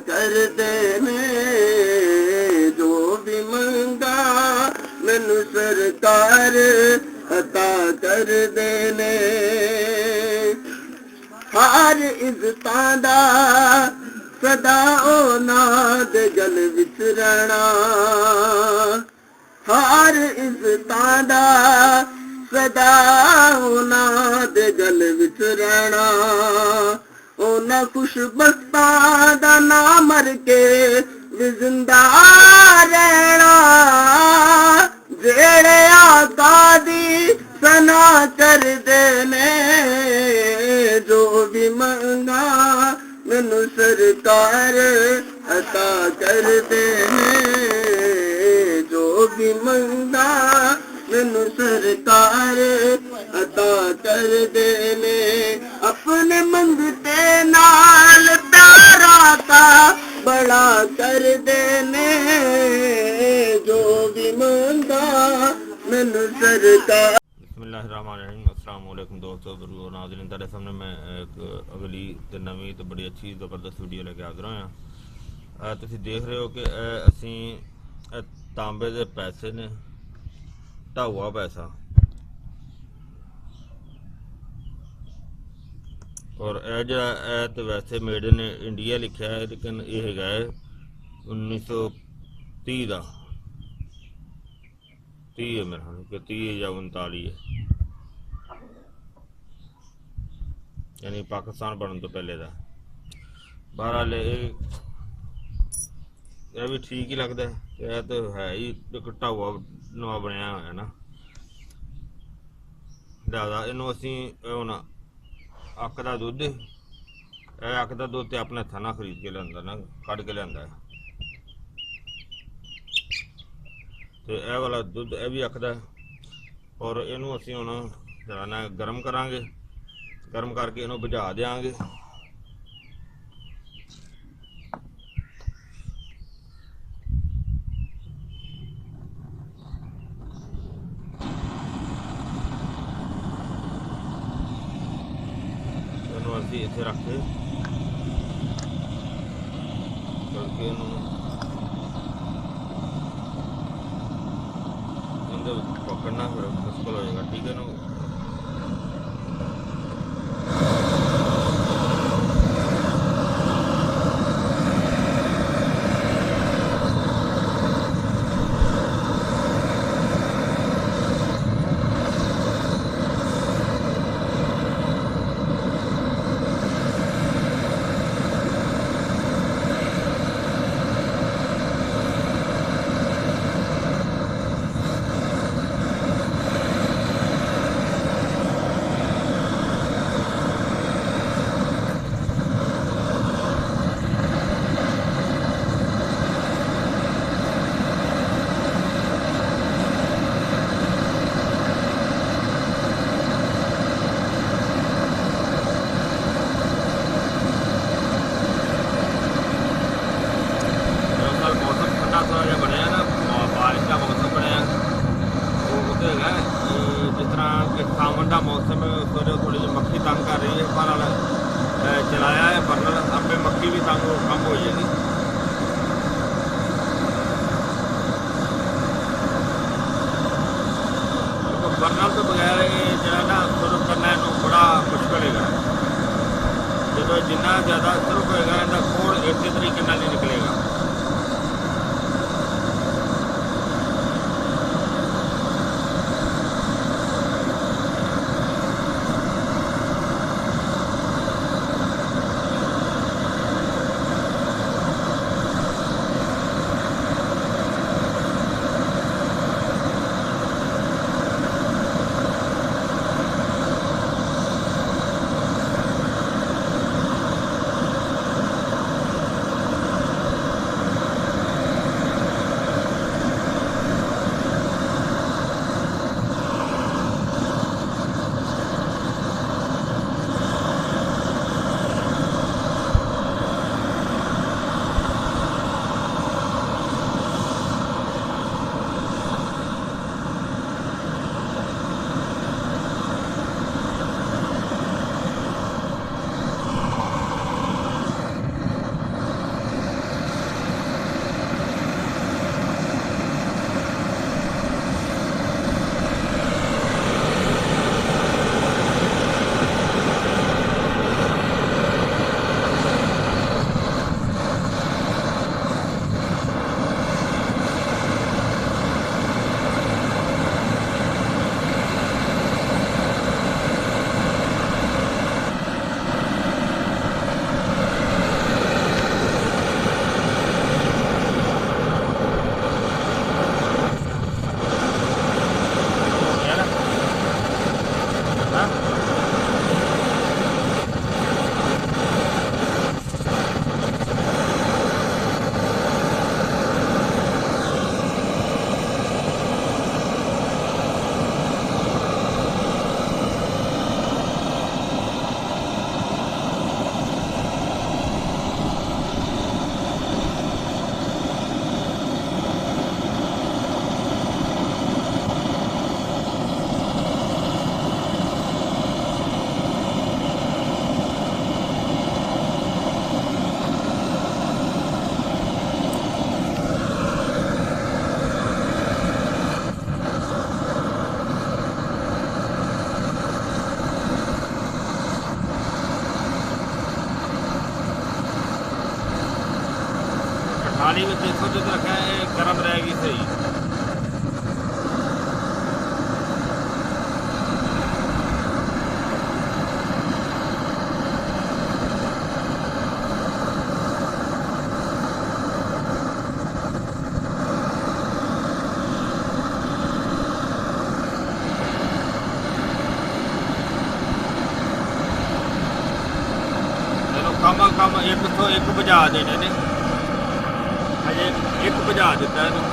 कर देने जो भी मंगा मैनू सरकार अता कर देने हर इज्जतां दा सदा ओना दे गल विच रहना हर इज्जतां दा सदा ओना दे गल विच रहना ओना खुशबख्तां दा ना मर के भी जिंदा रहना जेड़े आका दी सना कर देने जो भी मंगा मैनू सरकार अता कर देने जो भी मंगा मैनू सरकार अता कर देने अपने मंगते नाल प्यारा का बड़ा कर देने जो भी मंगा मैनू सरकार। बिस्मिल्लाहिर्रहमानिर्रहीम। अस्सलाम वालेकुम दोस्तों और नाज़रीन, तेरे सामने मैं एक अगली तो नवी तो बड़ी अच्छी ज़बरदस्त वीडियो लेके हाज़र होया। तुसीं देख रहे हो कि असीं तांबे दे पैसे ने ढाऊआ पैसा और तो वैसे मेड इन इंडिया लिखा है लेकिन ये है 1930 का 30 है मेरे ख्याल कि 30 या 39 है, यानी पाकिस्तान बनने तो पहले का। बहरहाल यह भी ठीक ही लगता है, यह तो है ही एक ढाऊआ नवा बनया है ना, लिहाजा इनू असी हुण अक्क का दुध अक्क का दुध तो अपने हत्थां नाल खरीद के लिया ना, कढ़ के लिया है, तो यह वाला दुध यह भी अक्क दा और इनू असी हुण ना गर्म करांगे, गर्म करके इनू बुझा देंगे। असी इत्थे रख के करके पकड़ना फिर मुश्किल हो जाएगा, ठीक है ना। सावन का मौसम है, उस वजह थोड़ी जी मक्खी तंग कर रही है, पर चलाया है बर्नर, आपे मक्खी भी तंग कम हो जाएगी। बर्नर तो बगैर जो ना शुरू करना है बड़ा मुश्किल है, जो जिन्ना ज़्यादा शुरू होएगा इनका खोल इस तरीके नहीं निकलेगा। ਪਾਣੀ ਵਿੱਚ ਦੇਖੋ ਜਦੋਂ ਰੱਖਿਆ ਇਹ ਗਰਮ ਰਹੇਗੀ ਸਹੀ। ਕੰਮ ਇੱਕ ਤੋਂ ਇੱਕ ਬੁਝਾ ਦੇਣੇ ਨੇ, ਹਜੇ ਇੱਕ ਬੁਝਾ ਦਿੱਤਾ ਇਹਨੂੰ।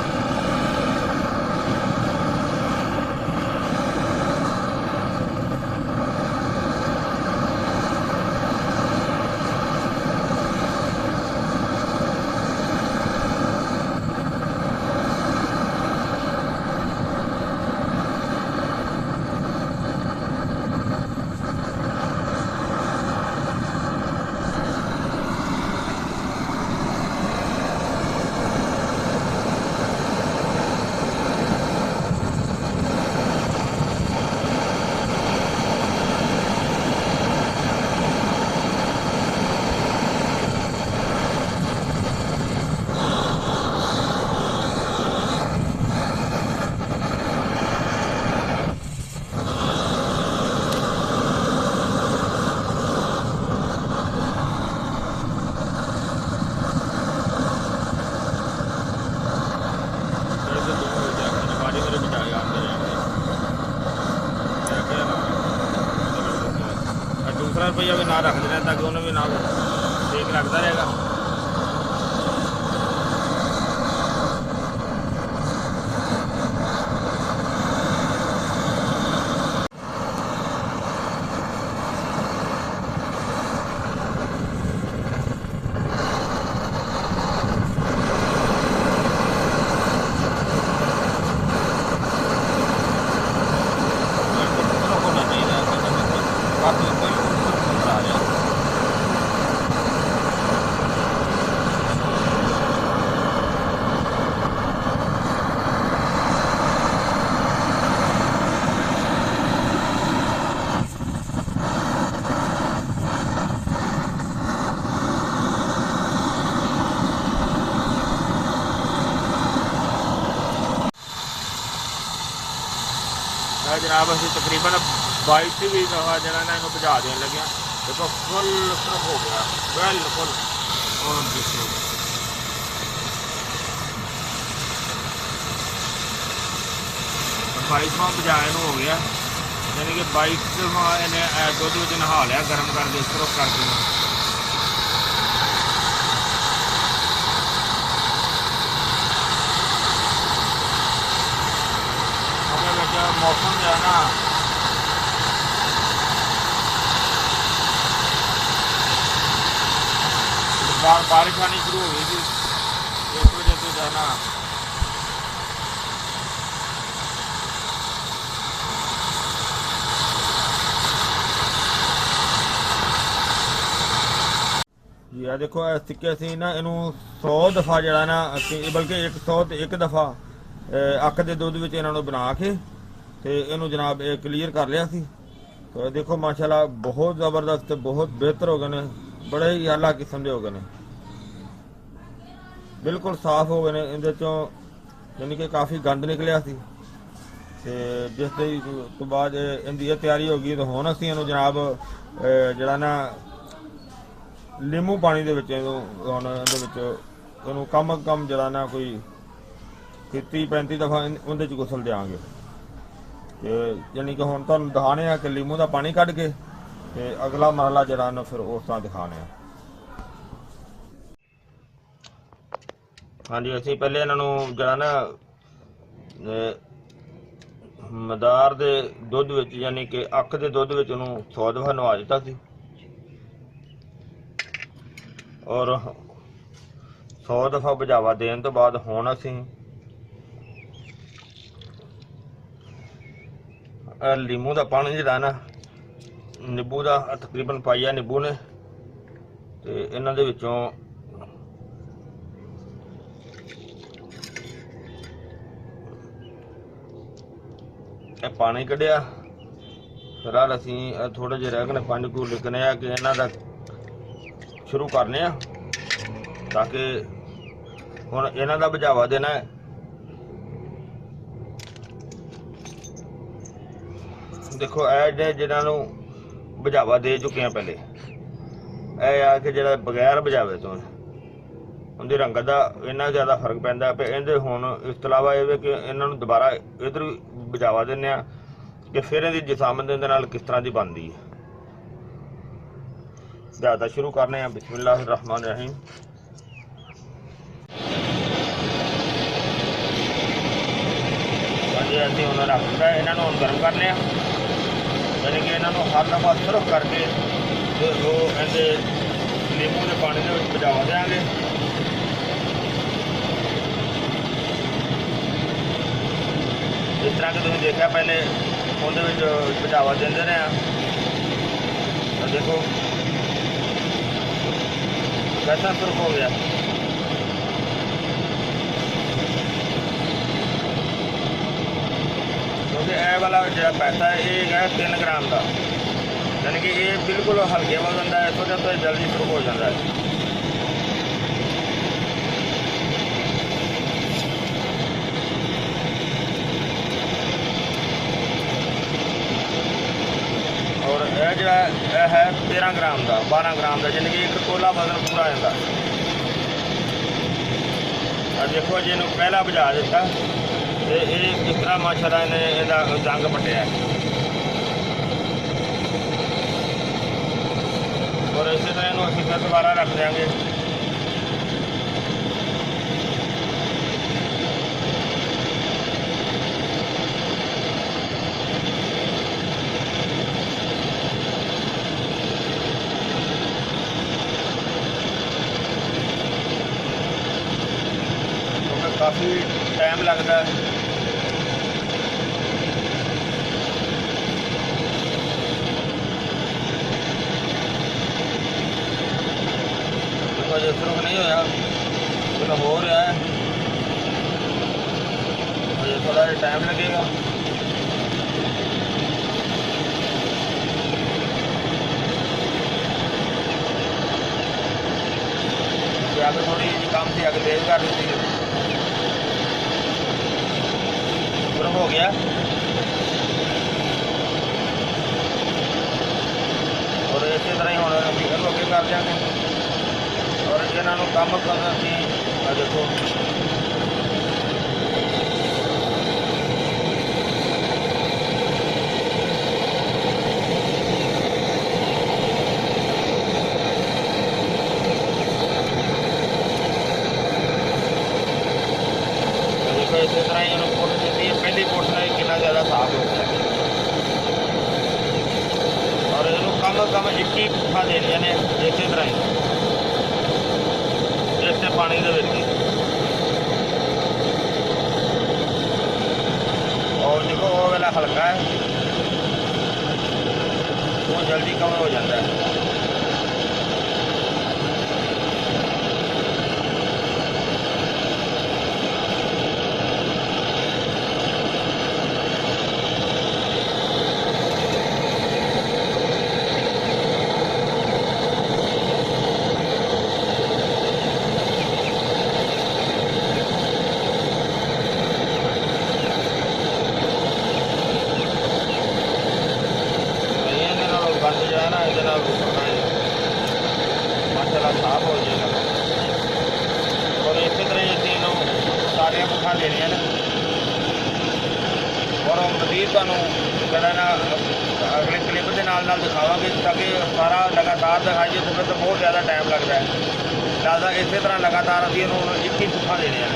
दूसरा रुपया भी ना रख देना ताकि उन्हें भी ना ठीक लगता रहेगा। जनाब अभी तकरीबन 22 भी दफा जरा ना इन्हों बुझा देने लगे। देखो फुल सिर्फ हो गया बिल्कुल। और देखो 22वां बुझा इन्हों हो गया, यानी कि 22वां इन्हें दुध में नहा लिया गर्म करके सिर्फ करके। मौसम जो है ना बारिश आनी शुरू हो गई थी, इस वजह से जो है ना जी आ देखो इस तरीके असी ना इनू 100 दफा जरा ना बल्कि 100 ते 1 दफा अख के दुध में इन्हों बना के ते इनू जनाब क्लीयर कर लिया सी। तो देखो माशाल्लाह बहुत ज़बरदस्त बहुत बेहतर हो गए ने, बड़े ही आला किस्म के हो गए ने, बिल्कुल साफ हो गए ने। इहदे चों यानी कि काफ़ी गंद निकलिया सी ते जिस तो बाद इहदी तैयारी हो गई। तो हुण असीं इहनूं जनाब जिहड़ा ना लीमू पानी दे विच हुण इहदे विच इहनूं कम कम जिहड़ा ना कोई 30-35 दफा उहदे च गुसल देंगे। तो यानी कि हुण तुहानूं दिखाने आ कि लीमू का पानी कढ के ते अगला मरला जिहड़ा ना फिर उस तरह दिखाने आ। हाँ जी असीं पहले इन्हों जिहड़ा ना मदार दे दुध विच यानी कि अख दे दुध विच उहनूं 100 दफा नवा दिता सी और 100 दफा बुझावा देने तो बाद हुण असीं लीमू का पानी जिहड़ा ना नींबू का तकरीबन पाइया नींबू ने ते इन्हां दे विचों पानी कढ़िया। फिलहाल असीं थोड़े जे रह गए 5 कू लिखने आ कि इन्हां दा शुरू करने आ ताकि ਹੁਣ ਇਹਨਾਂ ਦਾ ਬੁਝਾਵਾ ਦੇਣਾ ਹੈ। ਦੇਖੋ ਇਹ ਜਿਹਨਾਂ ਨੂੰ ਬੁਝਾਵਾ ਦੇ ਚੁੱਕੇ ਆ ਪਹਿਲੇ, ਇਹ ਆ ਕਿ ਜਿਹੜਾ ਬਗੈਰ ਬੁਝਾਵੇ ਤੋਂ ਉਹਦੀ ਰੰਗਤ ਦਾ ਇੰਨਾ ਜ਼ਿਆਦਾ ਫਰਕ ਪੈਂਦਾ ਵੀ ਇਹਦੇ ਹੁਣ ਇਸ ਤੋਂ ਇਲਾਵਾ ਇਹ ਵੀ ਕਿ ਇਹਨਾਂ ਨੂੰ ਦੁਬਾਰਾ ਇੱਧਰ ਵੀ ਬੁਝਾਵਾ ਦਿੰਦੇ ਆ ਕਿ ਫਿਰ ਇਹਦੀ ਜਿਸਾਮਤ ਦੇ ਨਾਲ ਕਿਸ ਤਰ੍ਹਾਂ ਦੀ ਬਣਦੀ ਹੈ। ਜ਼ਿਆਦਾ ਸ਼ੁਰੂ ਕਰਨੇ ਆ। ਬਿਸਮਿਲ੍ਲਾਹਿਰ ਰਹਿਮਾਨਿਰ ਰਹੀਮ। ਅਸੀਂ ਹੁਣ ਰੱਖ ਦਿੱਤਾ, ਇਹਨਾਂ ਨੂੰ ਹੁਣ ਗਰਮ ਕਰਨੇ ਆ, ਯਾਨੀ ਕਿ ਇਹਨਾਂ ਨੂੰ ਹਰ ਦਫਾ ਸਰਫ ਕਰਕੇ ਤੇ ਉਹ ਇਹਦੇ ਨਿੰਬੂ ਦੇ ਪਾਣੀ ਦੇ ਵਿੱਚ ਭਿਜਾਵਾ ਦੇਵਾਂਗੇ। ਇਸ ਤਰ੍ਹਾਂ ਕਿ ਤੁਸੀਂ ਦੇਖਿਆ ਪਹਿਲੇ ਉਹਦੇ ਵਿੱਚ ਭਿਜਾਵਾ ਦਿੰਦੇ ਰਹੇ ਆ। ਦੇਖੋ कैसा सुर्ख हो गया। क्योंकि यह वाला जो पैसा है ये है 3 ग्राम का, यानी कि ये बिल्कुल हल्के हो जाता है, सोचा तो जल्दी सुर्ख हो जाता है। और यह जो है 13 ग्राम का 12 ग्राम का, यानी कि एक कोला वजन पूरा आता। देखो जी इन्हों पहला बुझा दिता तो ये किस तरह माशाअल्लाह ने इसका जंग पटिया, और इसी तरह इन्हों असीं फिर दोबारा रख देंगे। काफ़ी टाइम लगता है। अजे सुर्ख नहीं होया, लेकिन हो रहा है, अजे थोड़ा टाइम लगेगा। अग थोड़ी जी कम थी, अग तेज कर दी, हो गया। और इस तरह ही हम फिर लोगे कर देंगे। और इन्हों कम करना सी देखो इस तरह ही पोट दी, पहली पोट में कितना ज़्यादा साफ हो गया। और इन्हों कम कम 21 पुट्ठा देनिया ने इस तरह ही इस पानी के विच। और देखो वो वाला हल्का है, वो जल्दी कवर हो जाता है। बंद जो है ना ये माशाल्लाह साफ हो जाएगा। और इसी तरह ही तीनों सारिया पुट्ठा देनिया ने। और मजीद तुहानूं जरा ना अगले क्लिप के नाल दिखावांगे, ताकि सारा लगातार दिखाइए तो फिर तो बहुत ज़्यादा टाइम लगता है। लिहाजा इसी तरह लगातार अभी इन्होंने 21 पुट्ठा देने हैं।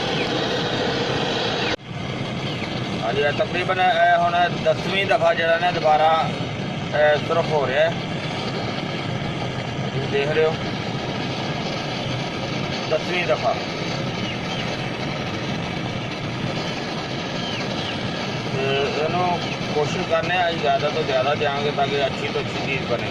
हाँ जी, तकरीबन हुण 10वीं दफ़ा जो ना दोबारा सुर्ख हो रहा है, देख रहे हो 10वीं दफ़ा। इन्हों कोशिश करने ज़्यादा तो ज़्यादा देंगे ताकि अच्छी तो अच्छी चीज़ बने।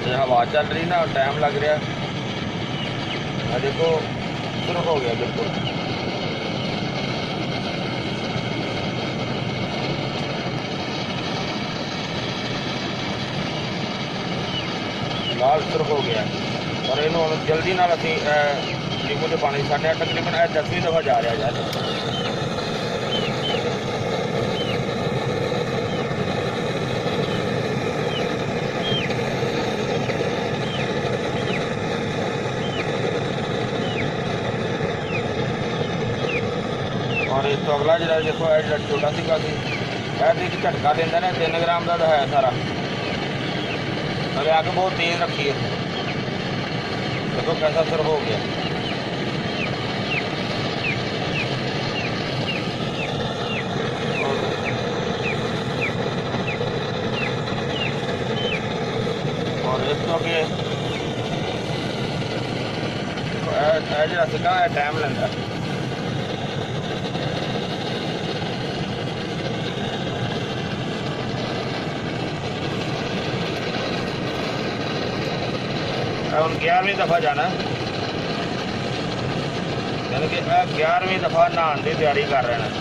ये हवा चल रही ना, टाइम लग रहा है। देखो सुर्ख हो गया बिल्कुल। लाल सुर्ख हो गया और इन्हों जल्दी नाल असी नींबू के पानी छड्डे तकरीबन 10वीं दफ़ा जा रहा है। और इस तो अगला जो देखो छोटा सी का झटका देंगे ना 3 ग्राम का तो है सारा। अरे अग बहुत तेज रखी है, देखो कैसा सुर्ख हो गया। और इस तो अगे जो सिक्का है टाइम लेंदा। हम 11वीं दफ़ा जाना, यानी कि 11वीं दफ़ा नहाने की तैयारी कर रहे हैं।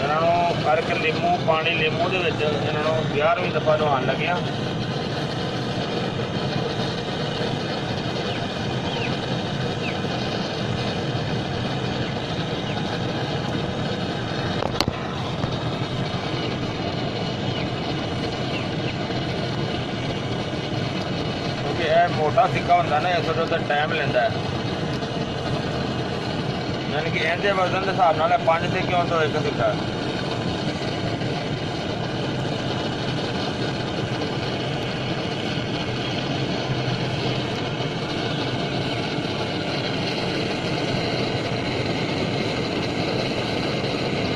इन्हों करके लीमू पानी लीमू के 11वीं दफ़ा नहान लगे। मोटा सिक्का होंगे ना इस वजह टाइम लेंदा है, यानी कि इनके वजन के हिसाब नाल 5 सिक्के हों तो एक सिक्का।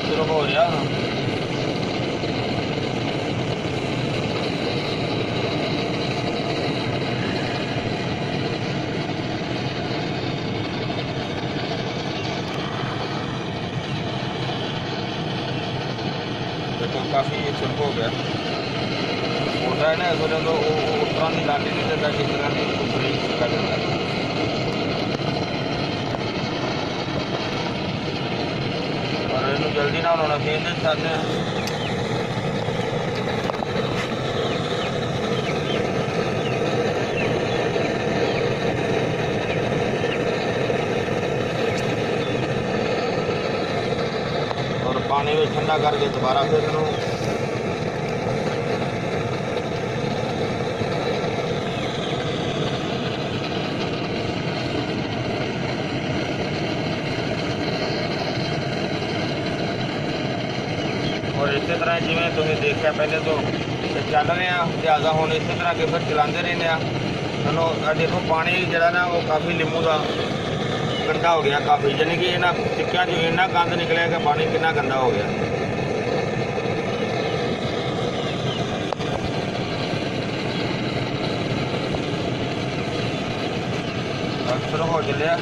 शुरू हो गया तो काफ़ी सुर्ख हो गया होता है ना इस वजह तो उस तरह की लाली नहीं देता जिस तरह की दूसरी सिक्का देता है। और इन्हों जल्दी ना होना चाहिए चाहते हैं। पानी में ठंडा करके दोबारा फिर इन्हों और इस तरह जिमें तुम देखा पहले तो चल रहे हैं ज़्यादा हूँ इस तरह के फिर चलाते रहने। देखो पानी जरा ना वो काफ़ी लीमू का गंदा हो गया काफ़ी, यानी कि इन्होंने सिक्कों जो इन्ना गंद निकलिया कि पानी कितना गंदा हो गया। अक्सर हो चलिया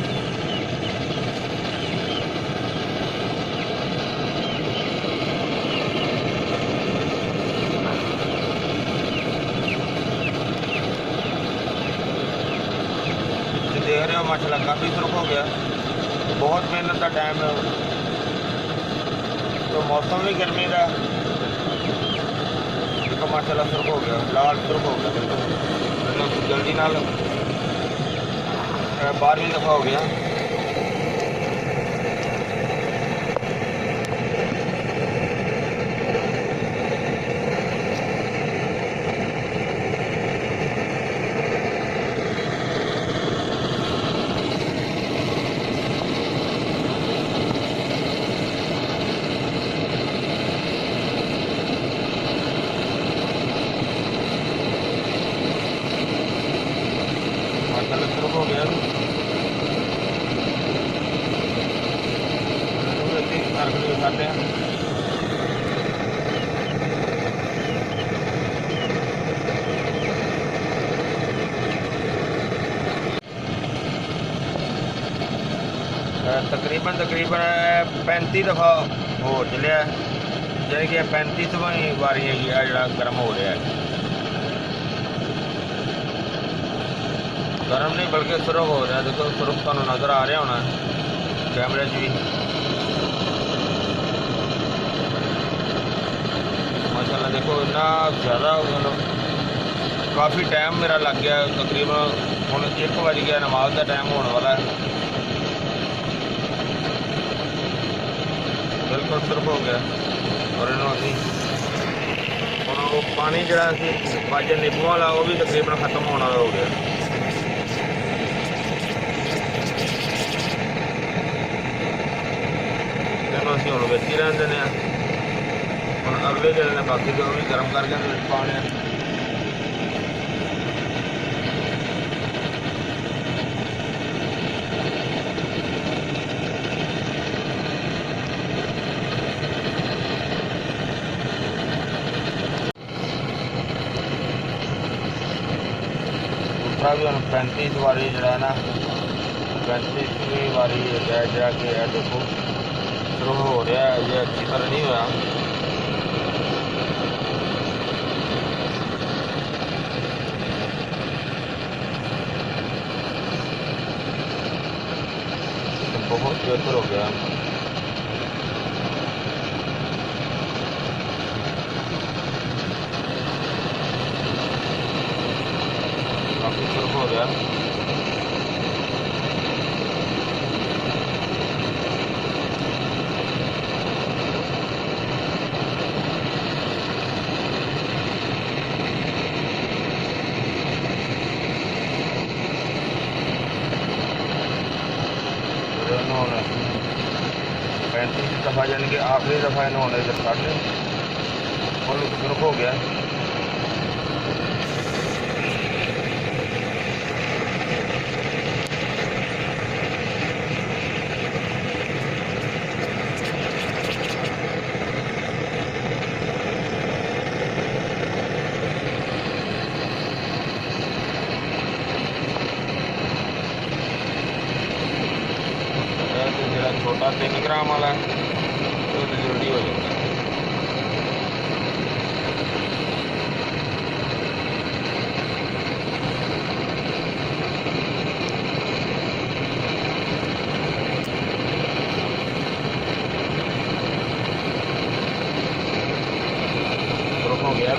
देख रहे हो माशाल्लाह काफ़ी सुर्ख हो गया। बहुत मेहनत का टाइम है तो मौसम भी गर्मी का देखो माशाल्लाह सुर्ख हो गया, लाल सुर्ख हो गया बिल्कुल जल्दी नाल 12वीं दफ़ा हो गया। शुरू हो गया दिखाते हैं। तकरीबन 35 दफ़ा हो चलिया, यानी कि 35वीं वारी है जो गर्म हो रहा है। गर्म नहीं बल्कि सुरख हो रहा है, देखो सुरख तुहानू नज़र आ रहा होना कैमरे भी। माशाल्लाह देखो इतना ज़्यादा मतलब काफ़ी टाइम मेरा लग गया, तकरीबन हुण 1 बज गया, नमाज का टाइम होने वाला है, बिल्कुल सिर्फ हो गया। और इन्हों असी हुण वो पानी जिहड़ा सी पाजे नींबू वाला वो भी तकरीबन खत्म होने वाला हो गया। इन्हों असी हुण विच ही रहन दिंदे आ। हुण अगले जिहड़े ने बाकी जो भी गर्म करके इहदे विच पाने आ। दूसरा भी हम 35 वारी जरा ना 35वीं वारी जरा कि देखो शुरू हो रहा है, ये अच्छी तरह नहीं हुआ। तो बहुत बेहतर हो गया। काफ़ी शुरू हो गया। इन्होंने 35 दफ़ा यानी कि आखिरी दफ़ा इन्होंने इधर काटे और शुरू हो गया। छोटा 3 ग्राम वाला तो जल्दी हो जाता है। शुरू हो गया।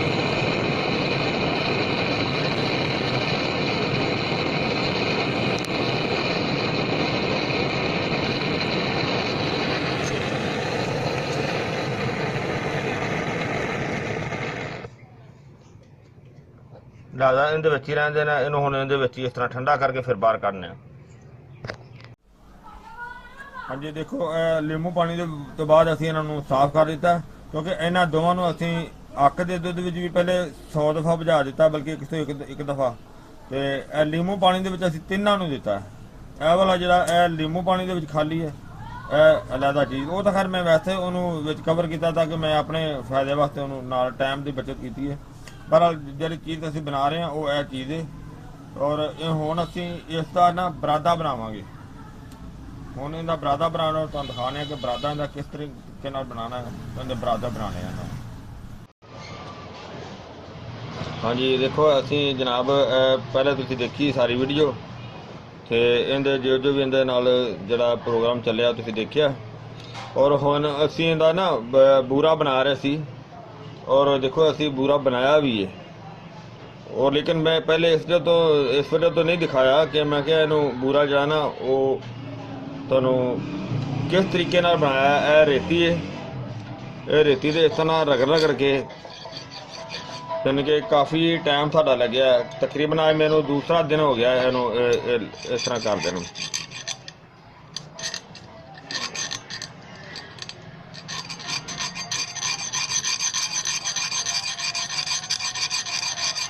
ज़्यादा इहदे विच ही रहन देना, इहनूं हुण इहदे विच ही इस तरह ठंडा करके फिर बाहर कढने। हाँ जी देखो लीमू पानी दे तो बाद असीं इन्हां नूं साफ कर दिता, क्योंकि इन्हां दोवां नूं असीं अक दे दुੱਧ विच भी पहले 100 दफ़ा बुझा दिता, बल्कि 101 दफ़ा। ते लीमू पानी दे विच असीं तिन्नां नूं दिता। ਇਹ वाला जिहड़ा लीमू पानी दे विच खाली है अलहदा चीज़, वो तो खैर मैं वैसे उन्होंने विच कवर किया ताकि मैं अपने फायदे वास्ते उन्होंने नाल टाइम की बचत की है। पर जी चीज़ असीं बना रहे हैं वो यह चीज़ है। और हुण असीं इसका ना बरादा बनावांगे। हुण इहदा बरादा बनाना तुहानूं दिखाने कि बरादा इहदा किस तरीके नाल बनाना है, इहदे बरादा बनाने हैं। हाँ जी देखो असीं जनाब पहले तुसीं देखी सारी वीडियो ते इहदे जो भी इहदे नाल जिहड़ा प्रोग्राम चलिया तुसीं देखिया। और हुण असीं इहदा ना बूरा बना रहे सी, और देखो असी बूरा बनाया भी है। और लेकिन मैं पहले इस वजह तो नहीं दिखाया कि मैं क्या इनू बूरा जो है ना वो तुहानू किस तरीके नाल बनाया। यह रेती है, यह रेती दे इस तरह रगड़ के यानी कि काफ़ी टाइम साडा लग्या। तकरीबन आज मैनू दूसरा दिन हो गया इनू इस तरह करदे नूं।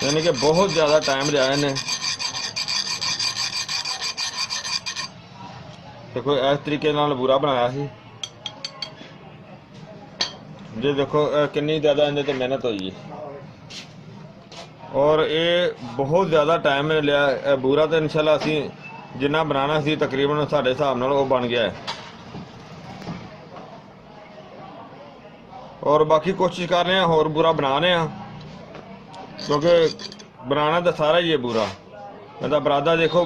यानी कि बहुत ज़्यादा टाइम लिया इन्हें। देखो इस तरीके नाल बूरा बनाया सी जी। देखो कितनी ज़्यादा इन्हें तो मेहनत हुई है, और ये बहुत ज़्यादा टाइम लिया बूरा। तो इंशाल्लाह असी जिन्ना बनाना सी तकरीबन साढ़े हिसाब नाल वो बन गया है। और बाकी कोशिश कर रहे हैं होर बूरा बना रहे हैं, क्योंकि बनाना तो सारा ही है बूरा। इहदा बरादा देखो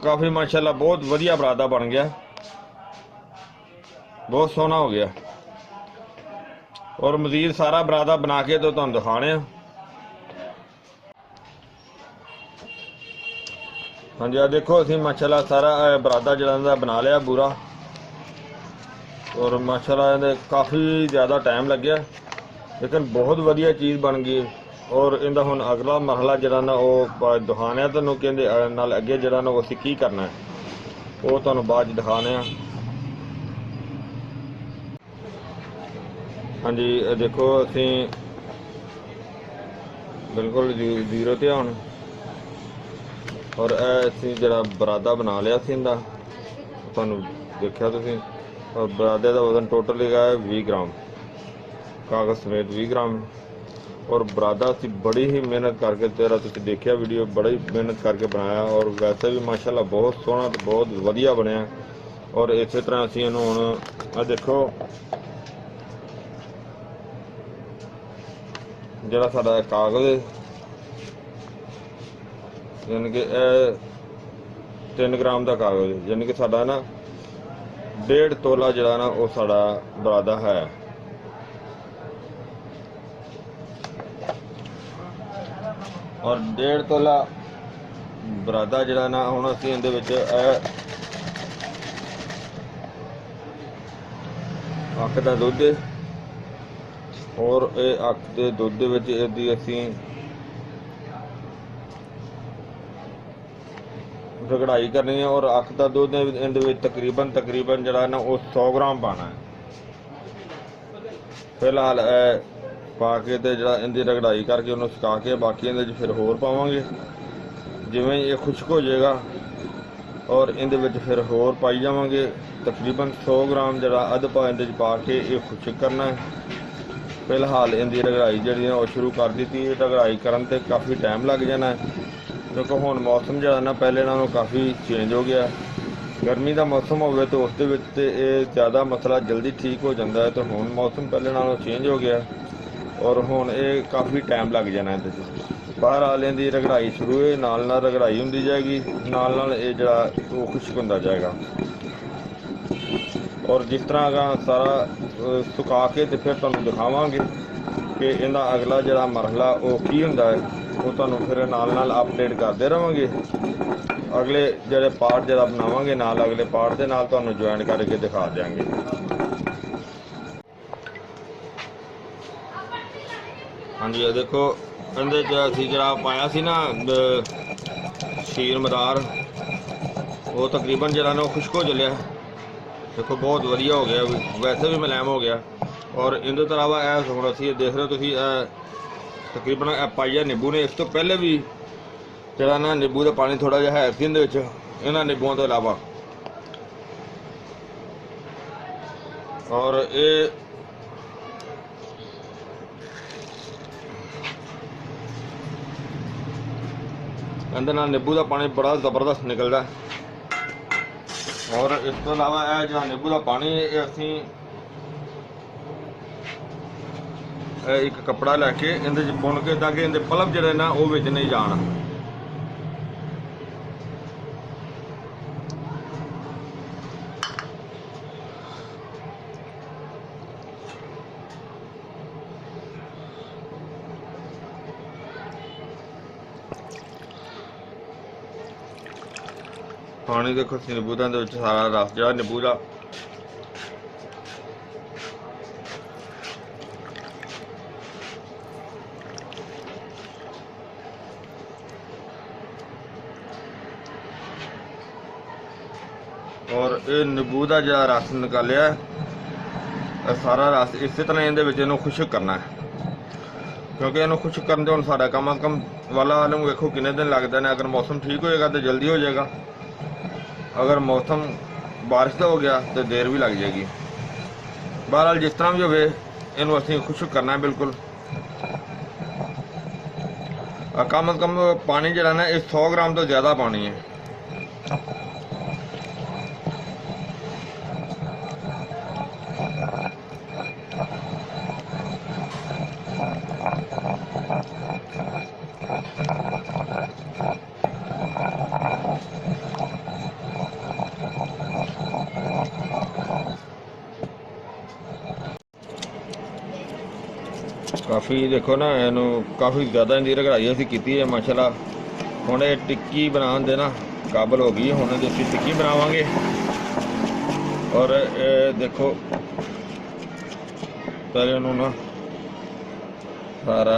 काफ़ी माशाल्लाह बहुत वधिया बरादा बन गया, बहुत सोहना हो गया। और मज़ीद सारा बरादा बना के तो तुहानूं दिखाने। ਹਾਂਜੀ ਆ ਦੇਖੋ ਅਸੀਂ ਮਾਸ਼ਾਅੱਲਾ ਸਾਰਾ ਬਰਾਦਾ ਜਿਹੜਾ ਇਹਦਾ ਬਣਾ ਲਿਆ ਪੂਰਾ, ਔਰ ਮਾਸ਼ਾਅੱਲਾ ਇਹਦੇ ਕਾफ़ी ज़्यादा टाइम ਲੱਗਿਆ, ਲੇਕਿਨ ਬਹੁਤ ਵਧੀਆ ਚੀਜ਼ ਬਣ ਗਈ। ਔਰ ਇਹਦਾ ਹੁਣ ਅਗਲਾ ਮਰਹਲਾ ਜਿਹੜਾ ਨਾ ਉਹ ਦਿਖਾਉਣਾ ਤੁਹਾਨੂੰ, ਕਹਿੰਦੇ ਨਾਲ ਅੱਗੇ ਜਿਹੜਾ ਨਾ ਅਸੀਂ ਕੀ ਕਰਨਾ ਹੈ ਉਹ ਤੁਹਾਨੂੰ ਬਾਅਦ 'ਚ ਦਿਖਾਉਂਦੇ ਹਾਂ। ਹਾਂਜੀ ਇਹ ਦੇਖੋ ਅਸੀਂ ਬਿਲਕੁਲ ਜ਼ੀਰੋ ਤੇ ਹੁਣ, ਔਰ ਇਹ ਅਸੀਂ ਜਿਹੜਾ ਬਰਾਦਾ ਬਣਾ ਲਿਆ ਸੀ ਇਹਦਾ ਤੁਹਾਨੂੰ ਦੇਖਿਆ ਤੁਸੀਂ। ਔਰ ਬਰਾਦੇ ਦਾ ਵਜ਼ਨ ਟੋਟਲ ਹੈਗਾ 20 ਗ੍ਰਾਮ, ਕਾਗਜ਼ ਸਮੇਤ 20 ਗ੍ਰਾਮ। ਔਰ ਬਰਾਦਾ ਅਸੀਂ ਬੜੀ ਹੀ ਮਿਹਨਤ ਕਰਕੇ, ਤੇਰਾ ਤੁਸੀਂ ਦੇਖਿਆ ਵੀਡੀਓ, ਬੜੀ ਮਿਹਨਤ ਕਰਕੇ ਬਣਾਇਆ, ਔਰ ਵੈਸੇ ਵੀ ਮਾਸ਼ਾਅੱਲਾ ਬਹੁਤ ਸੋਹਣਾ ਤੇ ਬਹੁਤ ਵਧੀਆ ਬਣਿਆ। ਔਰ ਇਸੇ ਤਰ੍ਹਾਂ ਅਸੀਂ ਇਹਨੂੰ ਹੁਣ ਆ ਦੇਖੋ ਜਿਹੜਾ ਸਾਡਾ ਕਾਗਜ਼ ਯਾਨੀ ਕਿ ਇਹ 3 ਗ੍ਰਾਮ ਦਾ ਕਾਗਜ਼, ਯਾਨੀ ਕਿ ਸਾਡਾ ਨਾ 1.5 ਤੋਲਾ ਜਿਹੜਾ ਨਾ ਉਹ ਸਾਡਾ ਬਰਾਦਾ ਹੈ। ਔਰ 1.5 ਤੋਲਾ ਬਰਾਦਾ ਜਿਹੜਾ ਨਾ ਹੁਣ ਅਸੀਂ ਇਹਦੇ ਵਿੱਚ ਅੱਖ ਦਾ ਦੁੱਧ, ਔਰ ਇਹ ਅੱਖ ਦੇ ਦੁੱਧ ਦੇ ਵਿੱਚ ਇਹਦੀ ਅਸੀਂ ਰਗੜਾਈ ਕਰਨੀ ਹੈ। ਔਰ ਅੱਖ ਦਾ ਦੁੱਧ ਇਹਦੇ ਵਿੱਚ ਤਕਰੀਬਨ ਜਿਹੜਾ ਨਾ ਉਹ 100 ਗ੍ਰਾਮ ਪਾਣਾ ਹੈ। ਫਿਲਹਾਲ ਇਹ ਪਾ ਕੇ ਤੇ ਜਿਹੜਾ ਇਹਦੀ ਰਗੜਾਈ ਕਰਕੇ ਉਹਨੂੰ ਸੁਕਾ ਕੇ ਬਾਕੀ ਇਹਦੇ 'ਚ ਫਿਰ ਹੋਰ ਪਾਵਾਂਗੇ। ਜਿਵੇਂ ਇਹ ਖੁਸ਼ਕ ਹੋ ਜਾਏਗਾ ਔਰ ਇਹਦੇ ਵਿੱਚ ਫਿਰ ਹੋਰ ਪਾਈ ਜਾਵਾਂਗੇ ਤਕਰੀਬਨ 100 ਗ੍ਰਾਮ ਜਿਹੜਾ ਅੱਧ ਪਾ ਇਹਦੇ 'ਚ ਪਾ ਕੇ ਇਹ ਖੁਸ਼ਕ ਕਰਨਾ ਹੈ। ਫਿਲਹਾਲ ਇਹਦੀ ਰਗੜਾਈ ਜਿਹੜੀ ਉਹ ਸ਼ੁਰੂ ਕਰ ਦਿੱਤੀ। ਰਗੜਾਈ ਕਰਨ ਤੇ ਕਾਫੀ ਟਾਈਮ ਲੱਗ ਜਾਣਾ ਹੈ, ਕਿਉਂਕਿ ਹੁਣ ਮੌਸਮ ਜਿਹੜਾ ਨਾ ਪਹਿਲੇ ਨਾਲੋਂ ਕਾਫੀ ਚੇਂਜ ਹੋ ਗਿਆ। ਗਰਮੀ ਦਾ ਮੌਸਮ ਹੋਵੇ ਤਾਂ ਉਸ ਦੇ ਵਿੱਚ ਤੇ ਇਹ ਜ਼ਿਆਦਾ ਮਸਲਾ ਜਲਦੀ ਠੀਕ ਹੋ ਜਾਂਦਾ ਹੈ, ਤੇ ਹੁਣ ਮੌਸਮ ਪਹਿਲੇ ਨਾਲੋਂ ਚੇਂਜ ਹੋ ਗਿਆ ਔਰ ਹੁਣ ਇਹ ਕਾਫੀ ਟਾਈਮ ਲੱਗ ਜਾਣਾ ਇਹਦੇ 'ਚ। ਬਾਹਰ ਆਲਿਆਂ ਦੀ ਰਗੜਾਈ ਸ਼ੁਰੂ ਹੈ, ਨਾਲ ਨਾਲ ਰਗੜਾਈ ਹੁੰਦੀ ਜਾਏਗੀ, ਨਾਲ ਇਹ ਜਿਹੜਾ ਉਹ ਖੁਸ਼ਕ ਹੁੰਦਾ ਜਾਏਗਾ। ਔਰ ਜਿਸ ਤਰ੍ਹਾਂ ਅਗਾਂ ਸਾਰਾ ਸੁਕਾ ਕੇ ਤੇ ਫਿਰ ਤੁਹਾਨੂੰ ਦਿਖਾਵਾਂਗੇ ਕਿ ਇਹਦਾ ਅਗਲਾ ਜਿਹੜਾ ਮਰਹਲਾ ਉਹ ਕੀ ਹੁੰਦਾ ਹੈ, ਉਹ ਤੁਹਾਨੂੰ ਫਿਰ ਨਾਲ ਨਾਲ ਅਪਡੇਟ ਕਰਦੇ ਰਹਾਂਗੇ। ਅਗਲੇ ਜਿਹੜੇ ਪਾਰਟ ਜਿਹੜਾ ਬਣਾਵਾਂਗੇ ਨਾਲ ਅਗਲੇ ਪਾਰਟ ਦੇ ਨਾਲ ਤੁਹਾਨੂੰ ਜੁਆਇਨ ਕਰਕੇ ਦਿਖਾ ਦਿਆਂਗੇ। ਹਾਂਜੀ ਇਹ ਦੇਖੋ ਇਹਦੇ 'ਚ ਅਸੀਂ ਜਿਹੜਾ ਪਾਇਆ ਸੀ ਨਾ ਸ਼ੀਰ ਮਦਾਰ, ਉਹ ਤਕਰੀਬਨ ਜਿਹੜਾ ਨਾ ਉਹ ਖੁਸ਼ਕ ਹੋ ਚੱਲਿਆ। ਦੇਖੋ ਬਹੁਤ ਵਧੀਆ ਹੋ ਗਿਆ, ਵੈਸੇ ਵੀ ਮੁਲਾਇਮ ਹੋ ਗਿਆ। ਔਰ ਇਹਦੇ ਤੋਂ ਇਲਾਵਾ ਇਹ ਹੁਣ ਅਸੀਂ ਦੇਖ ਰਹੇ ਹੋ ਤੁਸੀਂ ਤਕਰੀਬਨ ਪਾਈਆ ਨਿੰਬੂ ਨੇ। ਇਸ ਤੋਂ ਪਹਿਲੇ ਵੀ ਜਿਹੜਾ ਨਾ ਨਿੰਬੂ ਦਾ ਪਾਣੀ ਥੋੜਾ ਜਿਹਾ ਹੈ ਸੀ ਇਹਦੇ ਵਿੱਚ, ਇਹਨਾਂ ਨਿੰਬੂਆਂ ਤੋਂ ਇਲਾਵਾ। ਔਰ ਇਹ ਇਹਦੇ ਨਾਲ ਨਿੰਬੂ ਦਾ ਪਾਣੀ ਬੜਾ ਜ਼ਬਰਦਸਤ ਨਿਕਲਦਾ। ਔਰ ਇਸ ਤੋਂ ਇਲਾਵਾ ਇਹ ਜਿਹੜਾ ਨਿੰਬੂ ਦਾ ਪਾਣੀ ਇਹ ਅਸੀਂ ਇੱਕ ਕੱਪੜਾ ਲੈ ਕੇ ਇਹਦੇ 'ਚ ਪੁਣ ਕੇ ਤਾਂ ਕਿ ਇਹਦੇ ਪਲਪ ਜਿਹੜੇ ਨਾ ਉਹ ਵਿੱਚ ਨਹੀਂ ਜਾਣ। ਪਾਣੀ ਦੇਖੋ ਨਿੰਬੂ ਦਾ ਦੇ ਵਿੱਚ ਸਾਰਾ ਰਸ ਜਿਹੜਾ ਨਿੰਬੂ ਦਾ ਔਰ ਇਹ ਨਿੰਬੂ ਦਾ ਜਿਹੜਾ ਰਸ ਨਿਕਾਲਿਆ ਇਹ ਸਾਰਾ ਰਸ ਇਸੇ ਤਰ੍ਹਾਂ ਇਹਦੇ ਵਿੱਚ ਇਹਨੂੰ ਖੁਸ਼ਕ ਕਰਨਾ ਹੈ, ਕਿਉਂਕਿ ਇਹਨੂੰ ਖੁਸ਼ਕ ਕਰਨ ਦੇ ਹੁਣ ਸਾਡਾ ਕਮ ਅਜ਼ ਕਮ ਵਾਲਾ ਨੂੰ ਵੇਖੋ ਕਿੰਨੇ ਦਿਨ ਲੱਗਦੇ ਨੇ। ਅਗਰ ਮੌਸਮ ਠੀਕ ਹੋਏਗਾ ਤਾਂ ਜਲਦੀ ਹੋ ਜਾਏਗਾ, ਅਗਰ ਮੌਸਮ ਬਾਰਿਸ਼ ਦਾ ਹੋ ਗਿਆ ਤਾਂ ਦੇਰ ਵੀ ਲੱਗ ਜਾਏਗੀ। ਬਹਰਹਾਲ ਜਿਸ ਤਰ੍ਹਾਂ ਵੀ ਹੋਵੇ ਇਹਨੂੰ ਅਸੀਂ ਖੁਸ਼ਕ ਕਰਨਾ ਹੈ ਬਿਲਕੁਲ। ਕਮ ਅਜ਼ ਕਮ ਪਾਣੀ ਜਿਹੜਾ ਨਾ ਇਹ 100 ਗ੍ਰਾਮ ਤੋਂ ਜ਼ਿਆਦਾ ਪਾਣੀ ਹੈ। ਕਾਫੀ ਦੇਖੋ ਨਾ ਇਹਨੂੰ ਕਾਫੀ ਜ਼ਿਆਦਾ ਇਹਦੀ ਰਗੜਾਈ ਅਸੀਂ ਕੀਤੀ ਹੈ ਮਾਸ਼ਾਅੱਲਾ। ਹੁਣ ਇਹ ਟਿੱਕੀ ਬਣਾਉਣ ਦੇ ਨਾ ਕਾਬਲ ਹੋ ਗਈ। ਹੁਣ ਇਹਦੀ ਅਸੀਂ ਟਿੱਕੀ ਬਣਾਵਾਂਗੇ। ਔਰ ਇਹ ਦੇਖੋ ਪਹਿਲੇ ਉਹਨੂੰ ਨਾ ਸਾਰਾ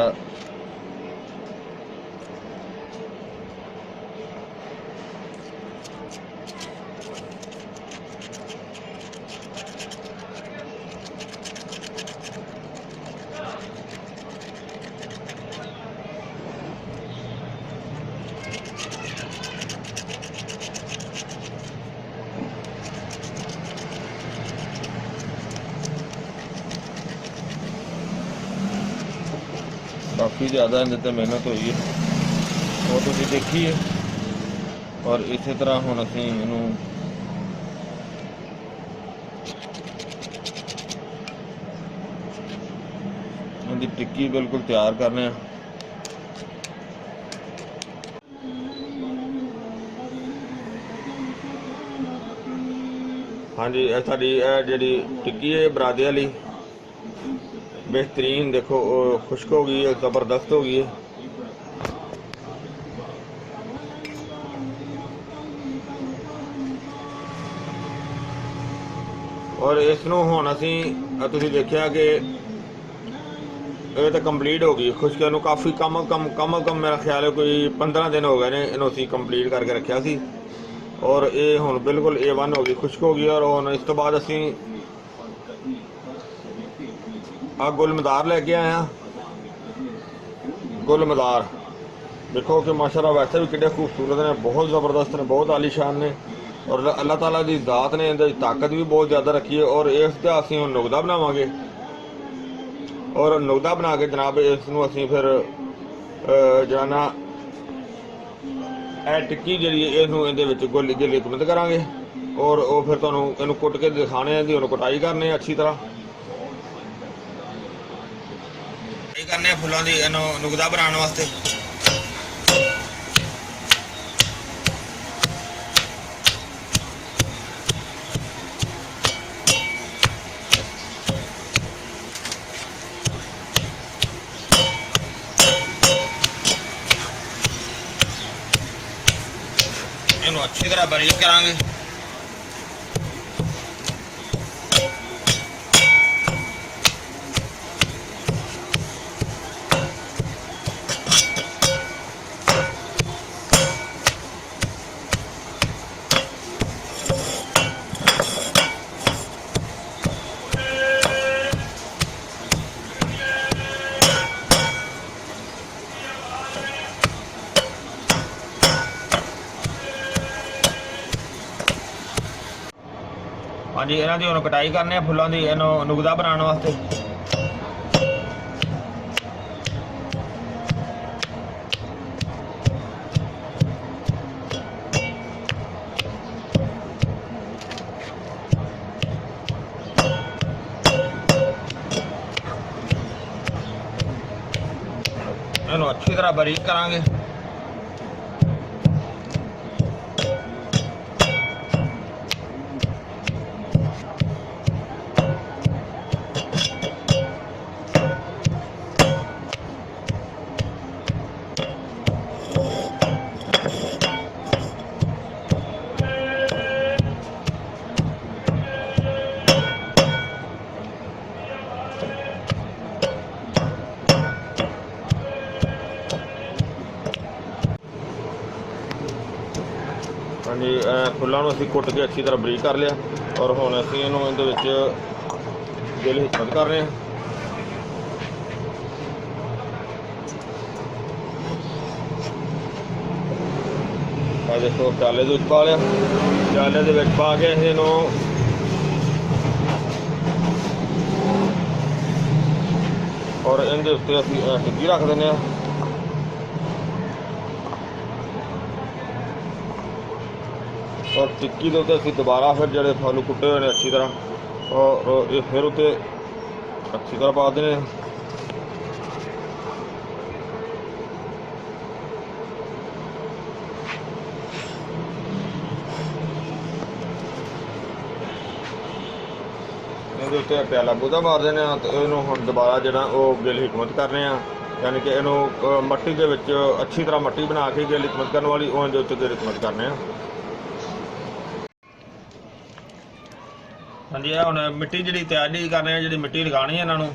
काफ़ी ज़्यादा इहदे ते मेहनत हुई है, वो तुसीं देखी है। और इस तरह हुण असीं इहनूं इहदी टिक्की बिल्कुल तैयार करने आ। हाँ जी, साडी जिहड़ी टिक्की है बरादे वाली बेहतरीन, देखो खुश्क हो गई है, ज़बरदस्त हो गई है। और इसनों हुण असीं तुसीं देखिया कि ये तो कंप्लीट हो गई खुश्क। इहनूं काफ़ी कम मेरा ख्याल है कोई 15 दिन हो गए ने इहनूं असीं कंप्लीट करके रखिया सी। और ये हुण बिल्कुल A1 हो गई, खुश्क हो गई। और हुण इस तो बाद असीं आ गुलमदार लेके आए हैं। गुलमदार देखो कि माशाल्लाह वैसे भी कितने खूबसूरत ने, बहुत ज़बरदस्त ने, बहुत आलीशान ने। और अल्लाह ताला की ज़ात ने इहदे ताकत भी बहुत ज़्यादा रखी है। और इसका असीं हुण नुकदा बनावांगे। और नुकदा बना के जनाब इसनूं असीं फिर जो ना टिक्की जिहड़ी इहनूं इहदे विच गोली दी लिकमत करांगे। और वो फिर तुहानूं इहनूं कुट के दिखाने दी हुण कुटाई करने अच्छी तरह करने फुलों की नुकदा बनाने वास्ते। इन्हों अच्छी तरह बारीक करांगे। हाँ जी, इन्हों की हम कटाई करने फुलों की इन्हों नुकदा बनाने वास्ते। इन्हों अच्छी तरह बारीक करांगे। हाँ जी, फुलों को असीं कुट के अच्छी तरह बरीक कर लिया। और हुण असीं इहनूं इहदे विच दिल हिकमत कर रहे हैं। देखो प्याले दे विच पा लिया। प्याले दे विच पा के इहनूं और इहदे उत्ते असीं टिक्की रख दिंदे आ। और टिक्की के उत्ते असीं दोबारा फिर जिहड़े फल कुटे हुए हैं अच्छी तरह और ये फिर उत्ते अच्छी तरह पा देने। ਇਹਦੇ ਉੱਤੇ प्याला बूदा मार देने तो इन्हों हम दोबारा जो गिल हिकमत करने। ਯਾਨੀ ਕਿ ਇਹਨੂੰ ਮਿੱਟੀ ਦੇ ਵਿੱਚ ਅੱਛੀ ਤਰ੍ਹਾਂ ਮਿੱਟੀ ਬਣਾ ਕੇ ਗੇਲ ਇਕਮਤ ਕਰਨ ਵਾਲੀ ਉਹਦੇ ਉੱਤੇ ਗੇਲ ਇਕਮਤ ਕਰਨੇ ਆ। ਹਾਂਜੀ, ਇਹ ਹੁਣ ਮਿੱਟੀ ਜਿਹੜੀ ਤਿਆਰੀ ਕਰ ਰਹੇ ਆ, ਜਿਹੜੀ ਮਿੱਟੀ ਲਗਾਉਣੀ ਹੈ ਇਹਨਾਂ ਨੂੰ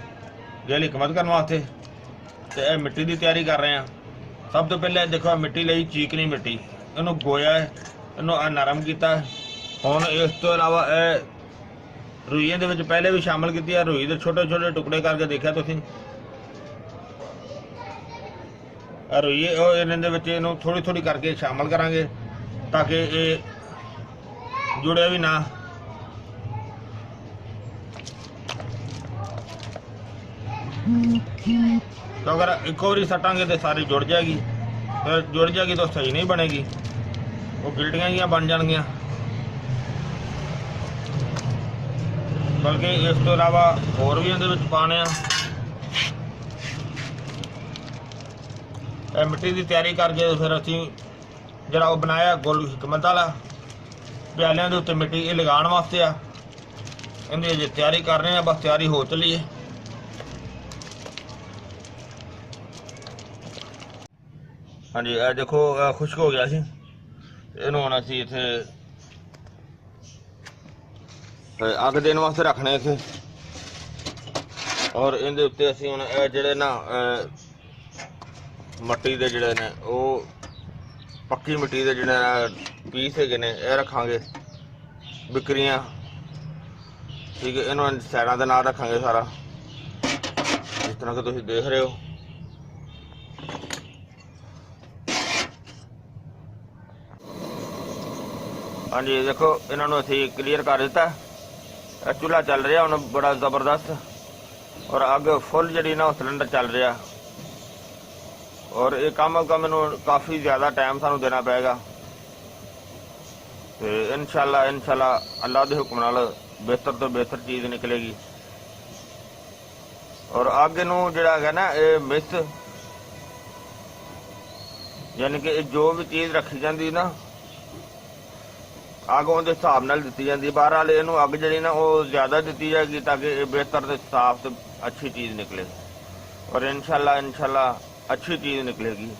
ਗੇਲ ਇਕਮਤ ਕਰਨ ਵਾਸਤੇ, ਤੇ ਇਹ ਮਿੱਟੀ ਦੀ ਤਿਆਰੀ ਕਰ ਰਹੇ ਆ। ਸਭ ਤੋਂ ਪਹਿਲਾਂ ਦੇਖੋ ਮਿੱਟੀ ਲਈ ਚੀਕਣੀ ਮਿੱਟੀ, ਇਹਨੂੰ ਗੋਇਆ ਹੈ, ਇਹਨੂੰ ਨਰਮ ਕੀਤਾ। ਹੁਣ ਇਸ ਤੋਂ ਇਲਾਵਾ ਇਹ ਰੁਈਏ ਦੇ ਵਿੱਚ ਪਹਿਲੇ ਵੀ ਸ਼ਾਮਲ ਕੀਤੀ ਹੈ। ਰੁਈ ਦੇ ਛੋਟੇ ਛੋਟੇ ਟੁਕੜੇ ਕਰਕੇ ਦੇਖਿਆ ਤੁਸੀਂ, ਰੁਈਏ ਉਹ ਇਹਨਾਂ ਦੇ ਵਿੱਚ ਇਹਨੂੰ ਥੋੜੀ ਥੋੜੀ ਕਰਕੇ ਸ਼ਾਮਲ ਕਰਾਂਗੇ ਤਾਂ ਕਿ ਇਹ ਜੁੜੇ ਵੀ ਨਾ। तो अगर एक और सटांगे तो सारी जुड़ जाएगी, फिर जुड़ जाएगी तो सही नहीं बनेगी, वो गिल्टियाँ ही बन जाएंगियाँ। बल्कि इस तो इलावा होर भी इहदे विच पाने आ। मिट्टी की तैयारी करके फिर असीं जिहड़ा वो बनाया गुल हिकमत वाला प्यालियां दे उत्ते मिट्टी ये लगाउण वास्ते आ। इहदी अजे तैयारी कर रहे हैं, बस तैयारी हो चली है। हाँ जी, देखो खुश्क हो गया सी, इहनूं हुण असीं इत्थे अग देने वास्ते रखने इत्थे, और इहदे उत्ते असीं हुण जिहड़े ना मट्टी दे जिहड़े ने ओह पक्की मिट्टी दे जिहड़े पीस हैगे ने इह रखांगे, बिक्रियां, ठीक है। इन्होंने सैडां दे नाल रखांगे सारा, जिस तरह कि तुसीं देख रहे हो। हाँ जी, देखो इन्होंने असीं क्लीयर कर दिता। चूल्हा चल रहा हुण बड़ा जबरदस्त, और अग फुल जी ना सिलेंडर चल रहा, और ये कम अज कम इनू काफ़ी ज़्यादा टाइम सानू देना पेगा। तो इंशाअल्लाह अल्लाह के हुक्म नाल बेहतर तो बेहतर चीज़ निकलेगी। और अग इनू जिहड़ा है ना ये मिस, यानी कि जो भी चीज़ रखी जाती ना अग उहदे हिसाब नाल दित्ती जाती। बहरहाल इहनूं अग जिहड़ी ना वो ज़्यादा दित्ती जाएगी ताकि ये बेहतर ते साफ ते अच्छी चीज़ निकले, और इंशाअल्लाह अच्छी चीज़ निकलेगी।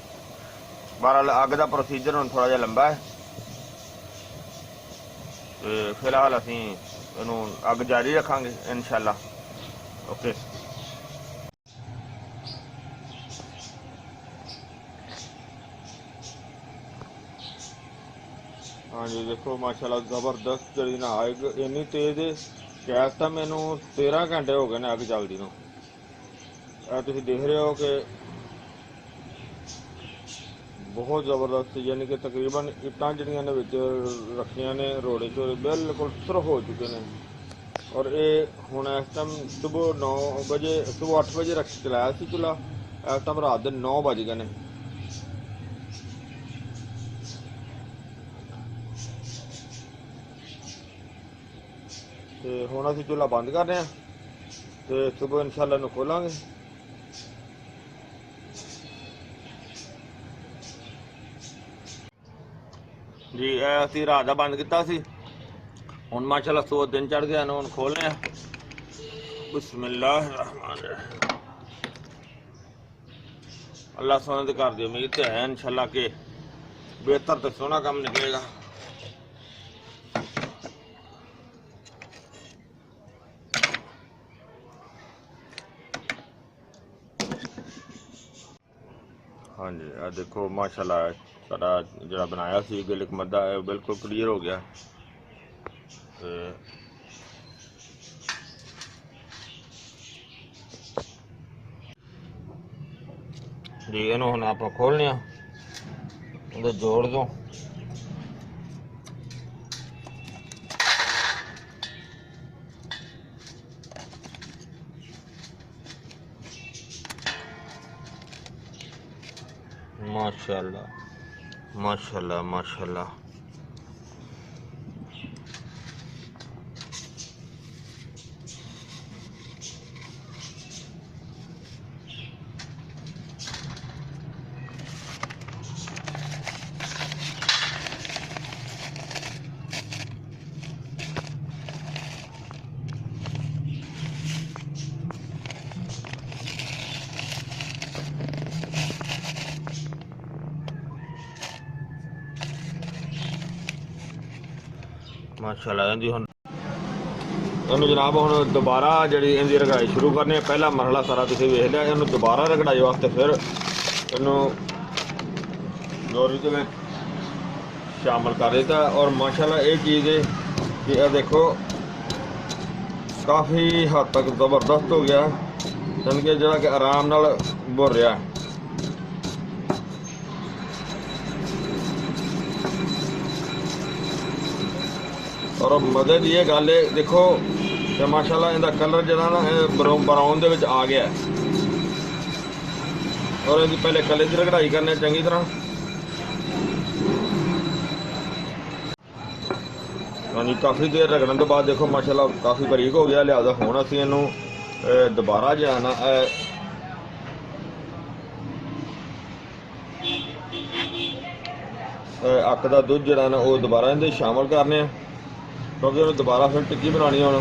बहरहाल अग का प्रोसीजर हुण थोड़ा जिहा लंबा है, तो फिलहाल असीं इहनूं अग जारी रखांगे इंशाअल्लाह। ओके। हाँ जी, देखो माशाल्लाह जबरदस्त जी ना आग इन्नी तेज गैस तो मैनू 13 घंटे हो गए ने अग चलती नूं। तुसीं देख रहे हो कि बहुत जबरदस्त, यानी कि तकरीबन इट्टां जिहड़ियां ने विच रखियां ने रोड़े चोड़े बिल्कुल सुर हो चुके हैं। और ये हुण इस टाइम सुबह 9 बजे, सुबह 8 बजे रख चलाया सी चूल्हा, इस टाइम रात के 9 बज गए ने। तो हुण असीं चूल्हा बंद कर रहे हैं, तो सुबह इंशाअल्लाह इहनूं खोलांगे। जी असीं रात दा बंद कीता सी, हुण माशाअल्लाह सुबह दिन चढ़ गया, हुण खोलने आ। बिस्मिल्लाहिर्रहमानिर्रहीम। अल्लाह सोने दे घर दी उम्मीद ते है इंशाअल्लाह के बेहतर ते सोहना काम निकलेगा। हाँ जी, आ देखो माशाल्लाह सारा जरा बनाया सी गिल मद्दा है बिल्कुल क्लीयर हो गया। जी इन्हों हम आप खोलने जोड़ दो। माशाल्लाह माशाल्लाह माशाल्लाह। ਮਾਸ਼ਾਅੱਲਾ ਇਹਦੀ ਹੁਣ ਇਹਨੂੰ ਜਨਾਬ ਹੁਣ ਦੁਬਾਰਾ ਜਿਹੜੀ ਇਹਦੀ ਰਗੜਾਈ ਸ਼ੁਰੂ ਕਰਨੀ ਹੈ। ਪਹਿਲਾ ਮਰਹਲਾ ਸਾਰਾ ਤੁਸੀਂ ਵੇਖ ਲਿਆ, ਇਹਨੂੰ ਦੁਬਾਰਾ ਰਗੜਾਈ ਵਾਸਤੇ ਫਿਰ ਇਹਨੂੰ ਲੋਰੀ ਦੇ ਵਿੱਚ ਸ਼ਾਮਲ ਕਰ ਦਿੱਤਾ। ਔਰ ਮਾਸ਼ਾਅੱਲਾ ਇਹ ਚੀਜ਼ ਹੈ ਕਿ ਇਹ ਦੇਖੋ ਕਾफ़ी हद तक ज़बरदस्त हो गया, यानी कि जरा कि आराम नाल भुर रहा। और मजे की ये गल है देखो कि माशाल्लाह इनका कलर जरा ना ब्राउन दे विच आ गया। और इनकी पहले कलर की रगड़ाई करने चंगी तरह। हाँ जी, काफ़ी देर रगड़न तो बाद देखो माशाल्लाह काफ़ी बारीक हो गया, लिहाजा हुण असीं इहनूं दोबारा जो है ना अक दा दुध जिहड़ा ना वो दोबारा इहदे शामिल करने, क्योंकि उन्हें दोबारा फिर टिक्की बनानी हुण।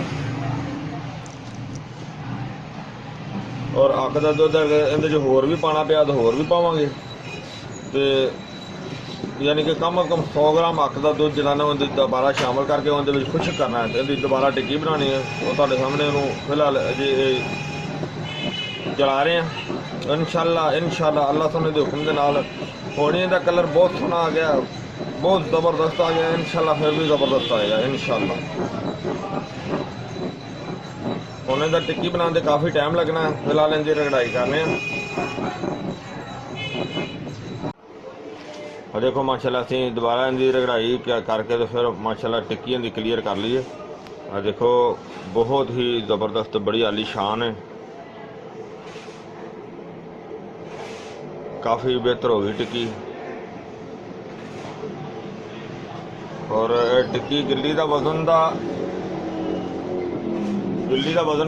और अक दा दुध इहदे च होर भी पाना पिया तो होर भी पावांगे, तो यानी कि कम अज कम 100 ग्राम अक का दुध जो ना उन्हें दोबारा शामिल करके उन्हें खुश्क करना है, तो दोबारा टिक्की बनानी है। वो तुहाडे सामने उन्होंने फिलहाल अजे चला रहे हैं। इंशाअल्लाह अल्लाह सोने के हुक्म के नाल होने का कलर बहुत सोहना आ गया, बहुत ज़बरदस्त आ गया। इंशाअल्लाह फिर भी ज़बरदस्त आएगा इंशाअल्लाह। होने का टिक्की बनाने काफ़ी टाइम लगना है, फिलहाल इनकी रगड़ाई करने हैं। और देखो माशाल्लाह असीं दोबारा इनकी रगड़ाई करके तो फिर माशाल्लाह टिक्की इनकी क्लीयर कर ली है। और देखो बहुत ही ज़बरदस्त बड़ी आलीशान है, काफ़ी बेहतर हो गई टिक्की। और टिक्की गिल्ली का वजन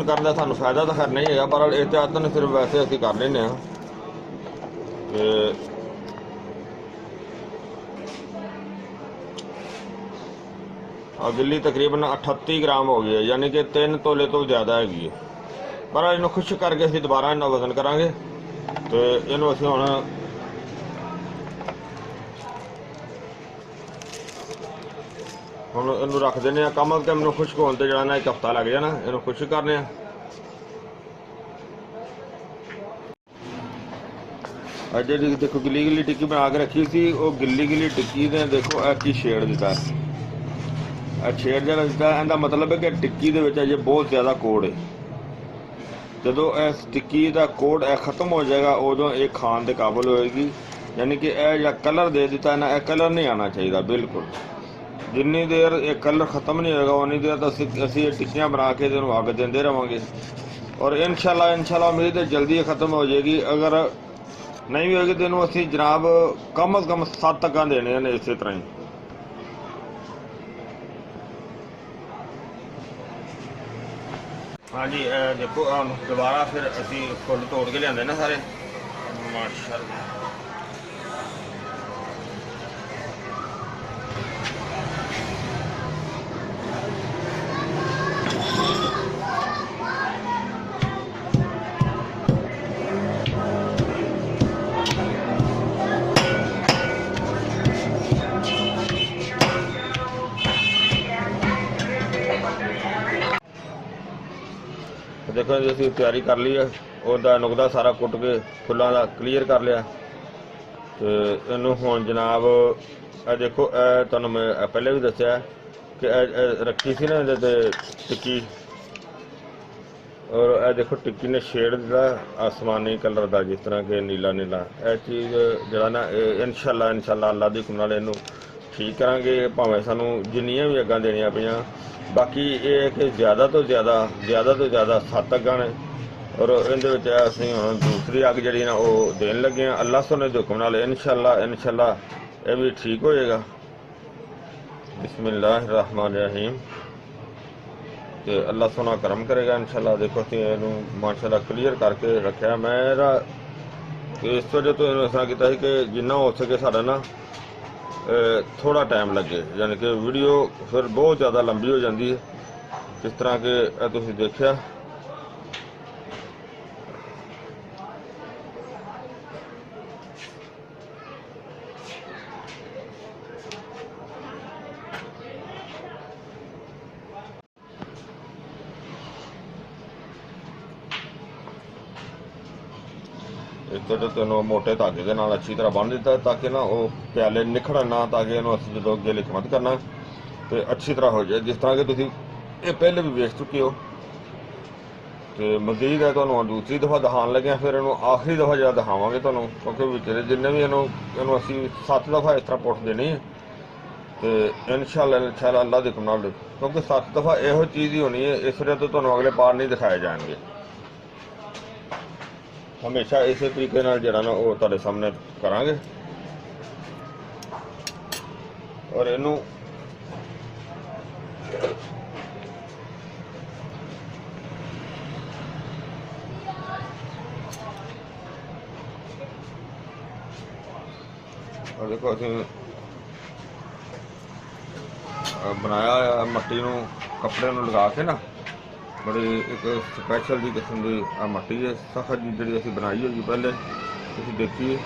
करने का सानू फायदा तो खैर नहीं है, पर एहतियातन सिर्फ वैसे असीं कर लेने हैं। और गिल्ली तकरीबन 38 ग्राम हो गई है, यानी कि 3 तोले तो ज़्यादा हैगी है। पर इन्हों खुश करके असीं दोबारा इन्हों वजन करांगे, तो इन्हों असीं हुण इन्हों रख देने हैं। कम अज कम इन्हों खुश्क होने तो जरा ना 1 हफ्ता लग जाना, इन्हों खुश्क करने। जी देखो गिल्ली टिक्की बना के रखी थी, वो गिल्ली टिक्की ने देखो एक ही छेड़ दिता है। छेड़ जरा दिता है, इहदा मतलब है कि टिक्की दे विच अजे बहुत ज़्यादा कोड़ है। जदों इस टिक्की का कोड़ खत्म हो जाएगा उदों ये खाण के काबिल होएगी। यानी कि यह जो कलर दे दिता है ना, यह कलर नहीं आना चाहिए बिल्कुल। जिन्नी देर ये कलर खत्म नहीं होगा उन्नी देर तो असीं ये टिक्कियां बना के अग देंदे रहांगे। और इंशाअल्लाह उम्मीद है जल्दी खत्म हो जाएगी। अगर नहीं भी होगी तो इन्हूं असीं जनाब कम अज कम 7 अग्गां देने ने इस तरह ही। हाँ जी देखो दोबारा फिर असी फुल तोड़ के लिया ना सारे माशाल्लाह। देखो जी असीं तैयारी कर ली है, उसका नुकदा सारा कुट के फुलों का क्लीयर कर लिया। तो इनू हुण जनाब देखो तुहानूं मैं पहले भी दस्सिया कि रखी सी ना इहदे ते टिक्की, और यह देखो टिक्की ने शेड दिता आसमानी कलर का, जिस तरह के नीला नीला। यह चीज़ जरा ना इंशाअल्लाह अल्लाह दी हुक्म नाल इहनूं ठीक करांगे, भावें सानूं जिन्नियां भी अग्गां देनियां पईआं। बाकी ये है कि ज़्यादा तो ज़्यादा 7 अग्गां ने, और इहदे विच असीं हुण दूसरी अग जिहड़ी ना वो देन लगे हैं। अल्लाह सोने दे हुक्म नाल इंशाअल्लाह ये भी ठीक हो जाएगा। बिस्मिल्लाहिर्रहमानिर्रहीम। तो अल्लाह सोना करम करेगा इंशाअल्लाह। देखो असीं इहनूं माशाअल्लाह क्लीयर करके रखिया। मेरा इस वजह तो इहनूं इस तरह कीता सी कि जिन्ना हो सके साडा ना थोड़ा टाइम लगे, यानी कि वीडियो फिर बहुत ज़्यादा लंबी हो जाती है। जिस तरह के तुसीं देखिया ਇਸ ਤੋਂ ਤੈਨੂੰ ਮੋਟੇ ਧਾਗੇ ਦੇ ਨਾਲ ਅੱਛੀ ਤਰ੍ਹਾਂ ਬੰਨ੍ਹ ਦਿੱਤਾ ਤਾਂ ਕਿ ਨਾ ਉਹ ਪਿਆਲੇ ਨਿਖੜਨ ਨਾ, ਤਾਂ ਕਿ ਇਹਨੂੰ ਅਸੀਂ ਜਦੋਂ ਅੱਗੇ ਲਿਖਮਤ ਕਰਨਾ ਤੇ ਅੱਛੀ ਤਰ੍ਹਾਂ ਹੋ ਜਾਏ। ਜਿਸ ਤਰ੍ਹਾਂ ਕਿ ਤੁਸੀਂ ਇਹ ਪਹਿਲੇ ਵੀ ਵੇਖ ਚੁੱਕੇ ਹੋ। ਤੇ ਮਜ਼ੀਦ ਹੈ ਤੁਹਾਨੂੰ ਦੂਸਰੀ ਦਫਾ ਦਿਖਾਉਣ ਲੱਗੇ, ਫਿਰ ਇਹਨੂੰ ਆਖਰੀ ਦਫਾ ਜਿਹੜਾ ਦਿਖਾਵਾਂਗੇ ਤੁਹਾਨੂੰ, ਕਿਉਂਕਿ ਵਿੱਚ ਦੇ ਜਿੰਨੇ ਵੀ ਇਹਨੂੰ ਅਸੀਂ 7 ਦਫਾ ਇਸ ਤਰ੍ਹਾਂ ਪੁੱਟ ਦੇਣੀ ਹੈ। ਤੇ ਇਨਸ਼ਾਅੱਲਾ ਅੱਲਾਹ ਦੇ ਹੁਕਮ ਨਾਲ, ਕਿਉਂਕਿ 7 ਦਫਾ ਇਹੋ ਚੀਜ਼ ਹੀ ਹੋਣੀ ਹੈ, ਇਸ ਵਜ੍ਹਾ ਤੋਂ ਤੁਹਾਨੂੰ ਅਗਲੇ ਪਾਰ ਨਹੀਂ ਦਿਖਾਏ ਜਾਣਗੇ। ਹਮੇਸ਼ਾ ਇਸੇ ਤਰੀਕੇ ਨਾਲ ਜਿਹੜਾ ਨਾ ਉਹ ਤੁਹਾਡੇ ਸਾਹਮਣੇ ਕਰਾਂਗੇ। ਔਰ ਇਹਨੂੰ ਦੇਖੋ ਅਸੀਂ ਬਣਾਇਆ ਮੱਟੀ ਨੂੰ ਕੱਪੜੇ ਨੂੰ ਲਗਾ ਕੇ ਨਾ, ਬੜੀ ਇੱਕ ਸਪੈਸ਼ਲ ਦੀ ਕਿਸਮ ਦੀ ਆ ਮੱਟੀ ਹੈ ਸਖਤ ਦੀ, ਜਿਹੜੀ ਅਸੀਂ ਬਣਾਈ ਹੋਈ ਪਹਿਲੇ ਤੁਸੀਂ ਦੇਖੀਏ।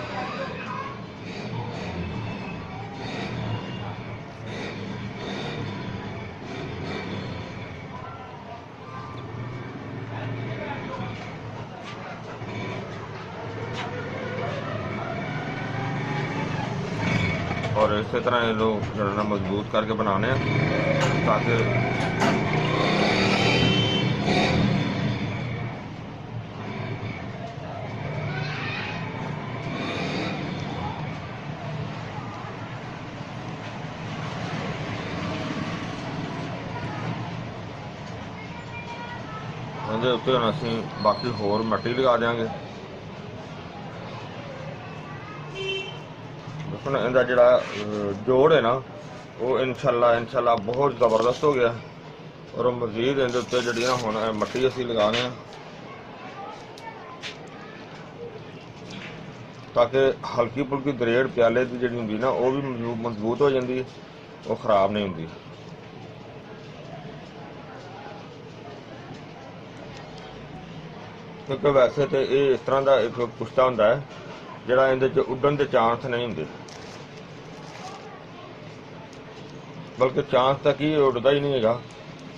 और इस तरह ये लोग जरा मजबूत करके बनाने हैं ताकि ਇਹਦੇ ਉੱਤੇ ਹੁਣ ਅਸੀਂ ਬਾਕੀ ਹੋਰ ਮਿੱਟੀ ਲਗਾ ਦਿਆਂਗੇ। देखो ना इनका जोड़ा जोड़ है ना वो इंशाल्लाह बहुत ज़बरदस्त हो गया। और मजीद इनके उत्ते जी हुण मट्टी असी लगाने ताकि हल्की फुल्की दरेड़ प्याले की जी होंगी ना वो भी मजबूत हो जाती है, वो खराब नहीं होंगी। क्योंकि वैसे तो ये इस तरह का एक पुश्ता होंदा है जिहड़ा इहदे च उड्डण के चांस नहीं होंदे, बल्कि चांस तक ही उड़ता ही नहीं है।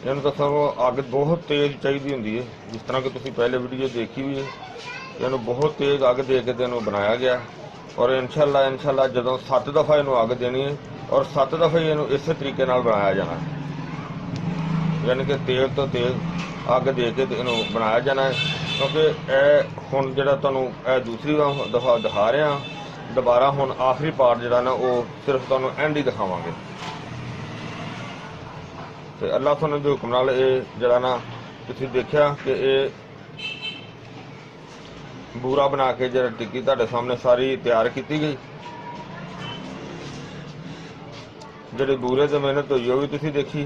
इन्होंने तो सगों अग बहुत तेज़ चाहिए होंगी है, जिस तरह कि तुसीं पहले वीडियो देखी भी है। इन्हों बहुत तेज़ अग दे के इन्हों बनाया गया। और इंशाल्लाह जदों 7 दफ़ा इन्हों अग देनी है और 7 दफ़ा ही इन्हों इस तरीके नाल बनाया जाना है, यानी कि तेज़ तो तेज़ अग दे के इन्हों बनाया जाना है। क्योंकि हुण जिहड़ा तुहानूं दूसरी दफ़ा दिखा रहे हैं, दोबारा हुण आखिरी पार्ट जिहड़ा ना वो सिर्फ तुहानूं एंड ही दिखावांगे। तो अल्लाह सुने के हुक्म नाल ये जरा ना तुसीं देखिया कि ये बूरा बना के जरा टिक्की तुहाडे सामने सारी तैयार की गई। जिहड़ी बूरे ते मेहनत होई वो भी तुसीं देखी।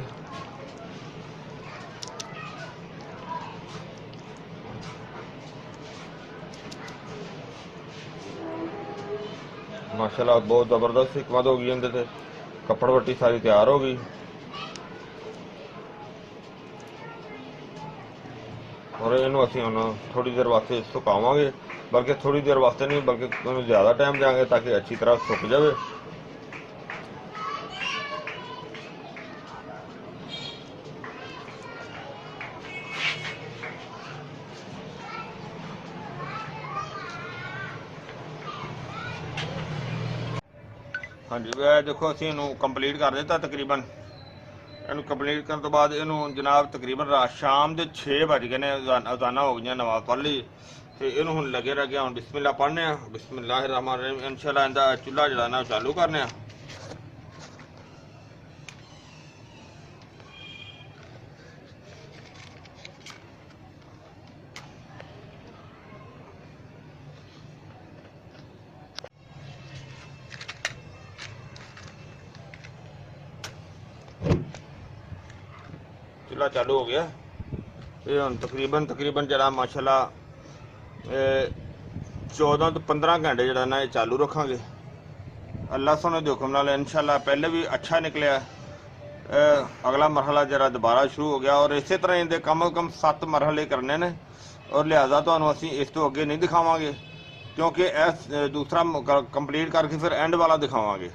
माशाल्लाह बहुत ज़बरदस्त हिकमत हो गई इहदे ते, कपड़ वट्टी सारी तैयार हो गई। और इनू असीं हुण थोड़ी देर वास्ते सुकावांगे, बल्कि थोड़ी देर वास्ते नहीं बल्कि इन्हूं ज़्यादा टाइम देंगे ताकि अच्छी तरह सुक जाए। हाँ जी देखो असीं इहनूं कंप्लीट कर दिता तकरीबन। ਇਹਨੂੰ ਕੰਪਲੀਟ ਕਰਨ ਤੋਂ ਬਾਅਦ ਇਹਨੂੰ ਜਨਾਬ ਤਕਰੀਬਨ ਰਾਤ ਸ਼ਾਮ ਦੇ 6 ਵਜ ਗਏ ਨੇ, ਅਜ਼ਾਨਾਂ ਹੋ ਗਈਆਂ, ਨਮਾਜ਼ ਪੜ੍ਹ ਲਈ ਤੇ ਇਹਨੂੰ ਹੁਣ ਲੱਗੇ ਰਹਿ ਗਿਆ। ਹੁਣ ਬਿਸਮਿਲ੍ਲਾ ਪੜ੍ਹਨੇ ਆ, ਬਿਸਮਿਲ੍ਲਾਹਿਰ ਰਹਿਮਾਨ ਰਹੀਮ। ਇਨਸ਼ਾਅੱਲਾ ਇਹਦਾ ਚੁੱਲ੍ਹਾ ਜਿਹੜਾ ਨਾ ਚਾਲੂ ਕਰਨੇ ਆ। चूल्हा चालू हो गया। ये हम तकरीबन जरा माशाल्लाह 14 तो 15 घंटे जरा ना ये चालू रखांगे अल्लाह सोने के हुक्म नाल। इंशाल्लाह पहले भी अच्छा निकलिया, अगला मरहला जरा दोबारा शुरू हो गया। और इस तरह इनके कम अज कम 7 मरहले करने ने और लिहाजा तो असी इस तो अगे नहीं दिखावांगे, क्योंकि दूसरा कंप्लीट करके फिर एंड वाला दिखावांगे।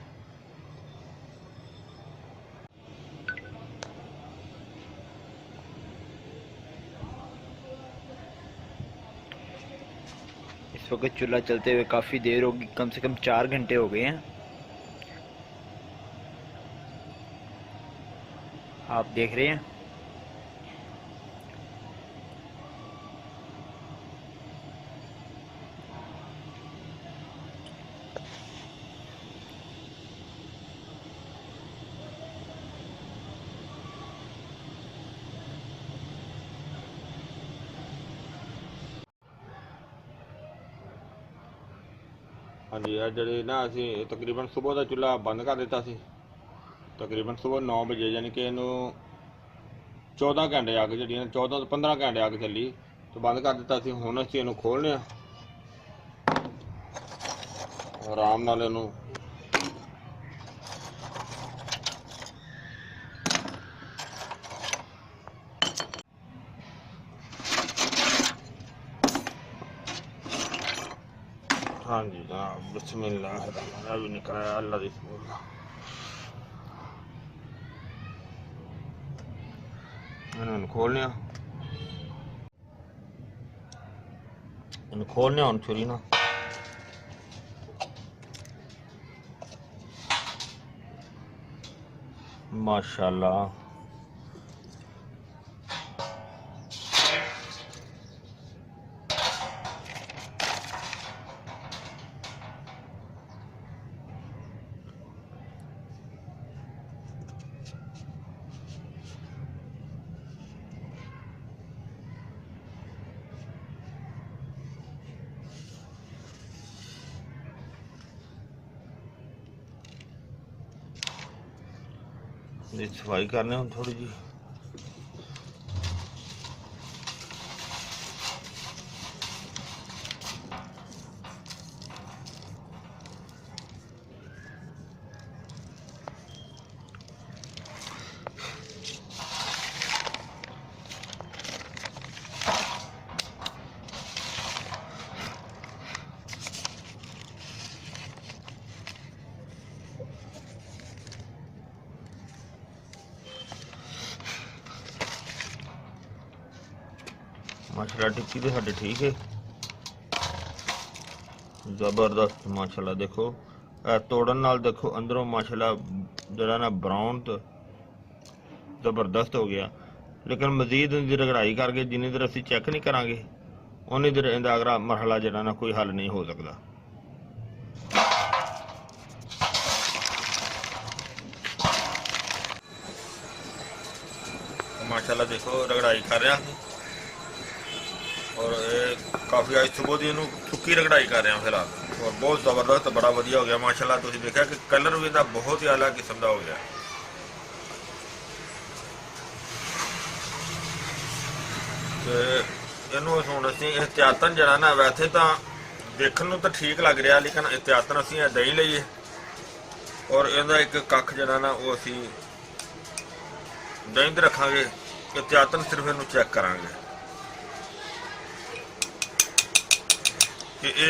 इस इस वक्त चूल्हा चलते हुए काफ़ी देर होगी, कम से कम 4 घंटे हो गए हैं। आप देख रहे हैं ਹਾਂਜੀ, ਇਹ ਜਿਹੜੇ ਨਾ ਅਸੀਂ ਤਕਰੀਬਨ ਸਵੇਰ ਦਾ ਚੁੱਲ੍ਹਾ ਬੰਦ ਕਰ ਦਿੱਤਾ ਸੀ। ਤਕਰੀਬਨ ਸਵੇਰ 9 ਵਜੇ, ਯਾਨੀ ਕਿ ਇਹਨੂੰ 14 ਘੰਟੇ ਅੱਗ ਜਿਹੜੀਆਂ 14 ਤੋਂ 15 ਘੰਟੇ ਅੱਗ ਚੱਲੀ ਤੇ ਬੰਦ ਕਰ ਦਿੱਤਾ ਸੀ। ਹੁਣ ਅਸੀਂ ਇਹਨੂੰ ਖੋਲ੍ਹਦੇ ਹਾਂ ਆਰਾਮ ਨਾਲ ਇਹਨੂੰ। हाँ जी जनाब, बिस्मिल्लाह भी निकला अल्लाह दी सुबह। इन्होंने खोलने हम छुरी ना। माशाल्लाह सफाई करने हम थोड़ी जी। माशाल्लाह टिक्की तो साढ़े ठीक है, जबरदस्त माशाल्लाह। देखो तोड़न नाल देखो अंदरों माशाल्लाह जरा ना ब्राउन तो जबरदस्त हो गया। लेकिन मजीद इनकी रगड़ाई करके जिन्नी देर असीं चेक नहीं करांगे उन्नी देर इहदा अगला मरहला जरा ना कोई हल नहीं हो सकता। माशाल्लाह देखो रगड़ाई कर रहा और काफ़ी आज सुबह की इनू सुक्की रगड़ाई कर रहे हैं फिलहाल, और बहुत ज़बरदस्त बड़ा वधिया हो गया माशाल्लाह। तुसीं देखा कि कलर भी इसका बहुत ही आला किस्म का हो गया। तो इनू हुण असीं एहतियातन जरा ना, वैसे तो देखने नूं तो ठीक लग रहा लेकिन एहतियातन असीं दही लईए और इहदा एक कख जरा ना वो असीं दही ते रखांगे। एहतियातन सिर्फ इनू चेक करांगे कि ये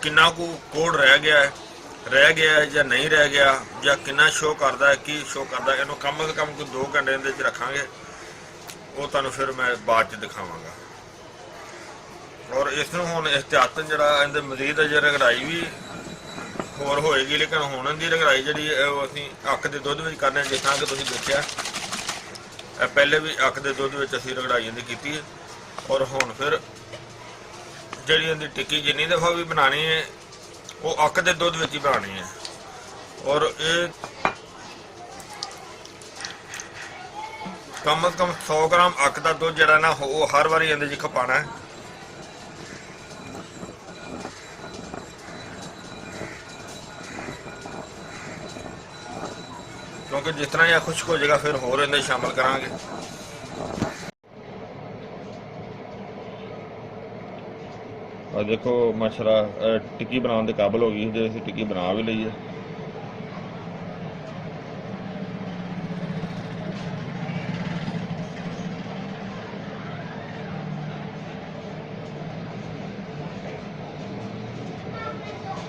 किन्ना को कोड रह गया है या नहीं रह गया, या किन्ना शो करता है कि शो करता है। इन्हों कम से कम कोई 2 घंटे इहदे रखांगे, वो तुहानूं फिर मैं बाद च दिखावांगा। और इसनूं हुण एहतियातन जिहड़ा इहदे मजीद अजे रगड़ाई भी होर होएगी, लेकिन हुण इहदी रगड़ाई जिहड़ी असीं अक्क दे दुੱਧ विच करने, जिस तरह कि तुसीं देखिआ पहले भी अक्क दे दुੱਧ विच असीं रगड़ाई इहदी कीती है। और हुण फिर ਜਿਹੜੀ ਇਹਦੀ ਟਿੱਕੀ ਜਿੰਨੀ ਦफ़ा भी बनानी है वो अक्क दे दुੱਧ ਵਿੱਚ ही बनानी है। और ये कम से कम 100 ग्राम अक्क ਦਾ ਦੁੱਧ ਜਿਹੜਾ ਨਾ वो हर वारी ਇਹਦੇ 'ਚ खपाना है। क्योंकि जिस तरह यह खुश्क हो जाएगा फिर होर ਇਹਦੇ शामिल करांगे। और देखो माशाल्लाह टिक्की बनाने के काबिल हो गई, जो असीं टिक्की बना भी ली है।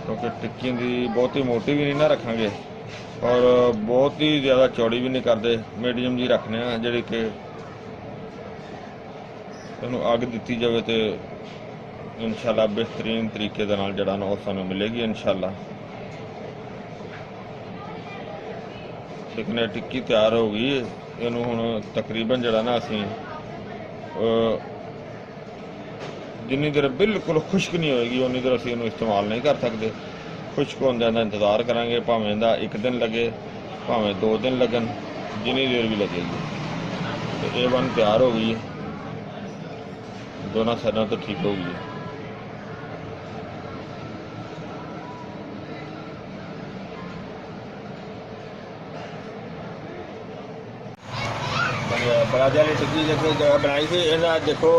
क्योंकि टिक्की की बहुत ही मोटी भी नहीं ना रखांगे और बहुत ही ज़्यादा चौड़ी भी नहीं करते, मीडियम जी रखने जी कि इन्हूं अग दी जाए तो ਇਨਸ਼ਾਅੱਲਾ ਬਿਹਤਰੀਨ ਤਰੀਕੇ ਦੇ ਨਾਲ ਜਿਹੜਾ ਨਾ ਉਹ ਸਾਨੂੰ ਮਿਲੇਗੀ ਇਨਸ਼ਾਅੱਲਾ। ਲੇਕਿਨ ਇਹ ਟਿੱਕੀ ਤਿਆਰ ਹੋ ਗਈ ਹੈ। ਇਹਨੂੰ ਹੁਣ ਤਕਰੀਬਨ ਜਿਹੜਾ ਨਾ ਅਸੀਂ ਜਿੰਨੀ ਦੇਰ ਬਿਲਕੁਲ ਖੁਸ਼ਕ ਨਹੀਂ ਹੋਏਗੀ ਉਨੀ ਦੇਰ ਅਸੀਂ ਇਹਨੂੰ ਇਸਤੇਮਾਲ ਨਹੀਂ ਕਰ ਸਕਦੇ। ਖੁਸ਼ਕ ਹੁੰਦਿਆਂ ਦਾ ਇੰਤਜ਼ਾਰ ਕਰਾਂਗੇ, ਭਾਵੇਂ ਇਹਦਾ 1 ਦਿਨ ਲੱਗੇ ਭਾਵੇਂ 2 ਦਿਨ ਲੱਗਣ, ਜਿੰਨੀ ਦੇਰ ਵੀ ਲੱਗੇਗੀ। ਤੇ ਇਹ ਬਣ ਤਿਆਰ ਹੋ ਗਈ ਹੈ, ਦੋਨਾਂ ਸਾਈਡਾਂ ਤੋਂ ਠੀਕ ਹੋ ਗਈ ਹੈ। ਬਰਾਜਾ ਵਾਲੀ ਟਿੱਕੀ ਦੇਖੋ ਜਿਹੜਾ ਬਣਾਈ ਸੀ ਇਹਦਾ ਦੇਖੋ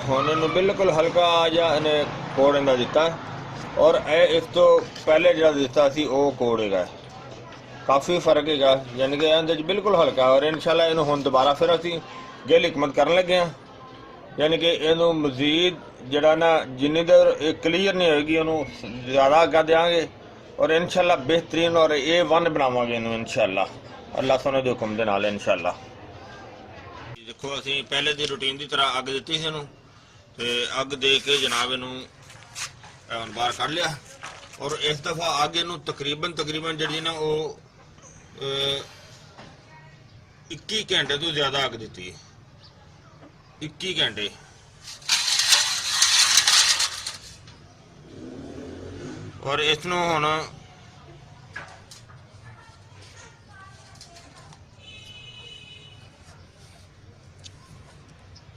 ਹੁਣ ਇਹਨੂੰ ਬਿਲਕੁਲ ਹਲਕਾ ਜਿਹਾ ਇਹਨੇ ਕੋੜ ਇਹਦਾ ਦਿੱਤਾ ਔਰ ਇਹ ਇਸ ਤੋਂ ਪਹਿਲੇ ਜਿਹੜਾ ਦਿੱਤਾ ਸੀ ਉਹ ਕੋੜ ਹੈਗਾ। ਕਾਫੀ ਫਰਕ ਹੈਗਾ, ਯਾਨੀ ਕਿ ਇਹਦੇ 'ਚ ਬਿਲਕੁਲ ਹਲਕਾ। ਔਰ ਇਨਸ਼ਾਅੱਲਾ ਇਹਨੂੰ ਹੁਣ ਦੁਬਾਰਾ ਫਿਰ ਅਸੀਂ ਗਿਲ ਹਕਮਤ ਕਰਨ ਲੱਗੇ ਹਾਂ, ਯਾਨੀ ਕਿ ਇਹਨੂੰ ਮਜ਼ੀਦ ਜਿਹੜਾ ਨਾ ਜਿੰਨੀ ਦੇਰ ਇਹ ਕਲੀਅਰ ਨਹੀਂ ਹੋਏਗੀ ਉਹਨੂੰ ਜ਼ਿਆਦਾ ਅੱਗਾ ਦੇਵਾਂਗੇ ਔਰ ਇਨਸ਼ਾਅੱਲਾ ਬਿਹਤਰੀਨ ਔਰ A1 ਬਣਾਵਾਂਗੇ ਇਹਨੂੰ ਇਨਸ਼ਾਅੱਲਾ ਅੱਲਾਹ ਸੋਨੇ ਦੇ ਹੁਕਮ ਦੇ ਨਾਲ ਇਨਸ਼ਾਅੱਲਾ। ਦੇਖੋ ਅਸੀਂ ਪਹਿਲੇ ਦੀ ਰੂਟੀਨ ਦੀ ਤਰ੍ਹਾਂ ਅੱਗ ਦਿੱਤੀ ਸੀ ਇਹਨੂੰ ਤੇ ਅੱਗ ਦੇ ਕੇ ਜਨਾਬ ਇਹਨੂੰ ਹੁਣ ਬਾਹਰ ਕੱਢ ਲਿਆ ਔਰ ਇਸ ਦਫਾ ਅੱਗ ਇਹਨੂੰ ਤਕਰੀਬਨ ਜਿਹੜੀ ਨਾ ਉਹ 21 ਘੰਟੇ ਤੋਂ ਜ਼ਿਆਦਾ ਅੱਗ ਦਿੱਤੀ ਹੈ। 21 ਘੰਟੇ ਔਰ ਇਸ ਨੂੰ ਹੁਣ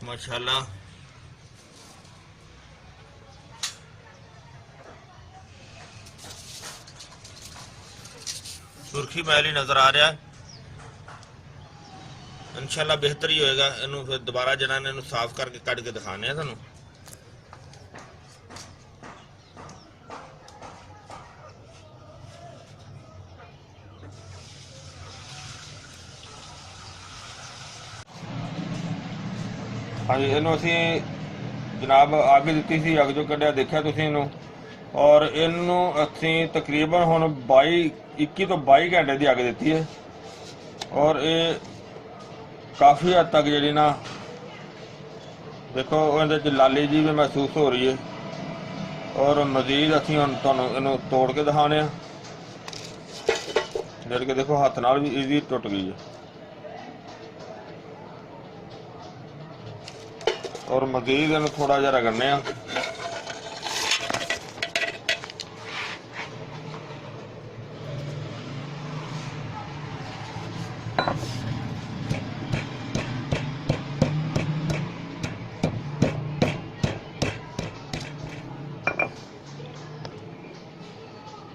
माशाल्लाह सुर्खी महल ही नजर आ रहा है। इंशाल्लाह बेहतर ही होएगा। इनू फिर दोबारा जना ने इनू साफ करके कट के दिखाने हैं थानू। हाँ जी, इनू असी जनाब अग दी सी, अग जो कढ़िया देखा तुसीं इनू और इनू असी तकरीबन हुण 21 तो 22 घंटे की अग दी है और ये काफ़ी हद तक जी ना देखो इहदे लाली जी भी महसूस हो रही है और मजीद असी हुण तुहानूं इनू तोड़ के दिखाने जिहड़ी कि देखो हथ नाल भी ईजी टुट गई है और मजीद इन्हें थोड़ा जहा रगड़ने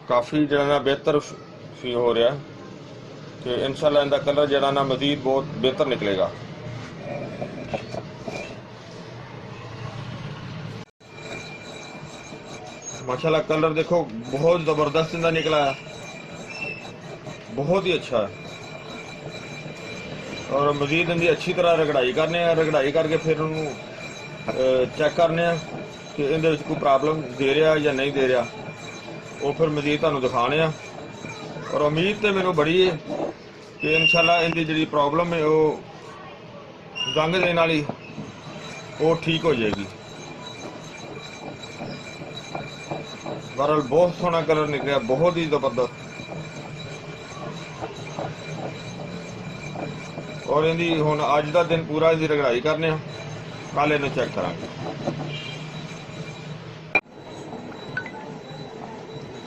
काफ़ी जरा बेहतर फील हो रहा कि इंशाल्लाह इनका कलर जरा ना मजीद बहुत बेहतर निकलेगा। माशाल्लाह कलर देखो बहुत ज़बरदस्त इनका निकला है, बहुत ही अच्छा है। और मजीद इनकी अच्छी तरह रगड़ाई करने, रगड़ाई करके फिर उन्होंने चेक करने कि इनके कोई प्रॉब्लम दे रहा या नहीं दे रहा, वो फिर मजीद तुहानूं दिखाने और उम्मीद तो मैनूं बड़ी है कि इंशाल्लाह इनकी जी प्रॉब्लम है वो जंग देने वाली वो ठीक हो जाएगी। बहरहाल बहुत सोहना कलर निकलिया, बहुत ही जबरदस्त। और इनकी हुण अज का दिन पूरा इसकी रगड़ाई करने, कल इन्हें चेक करांगे।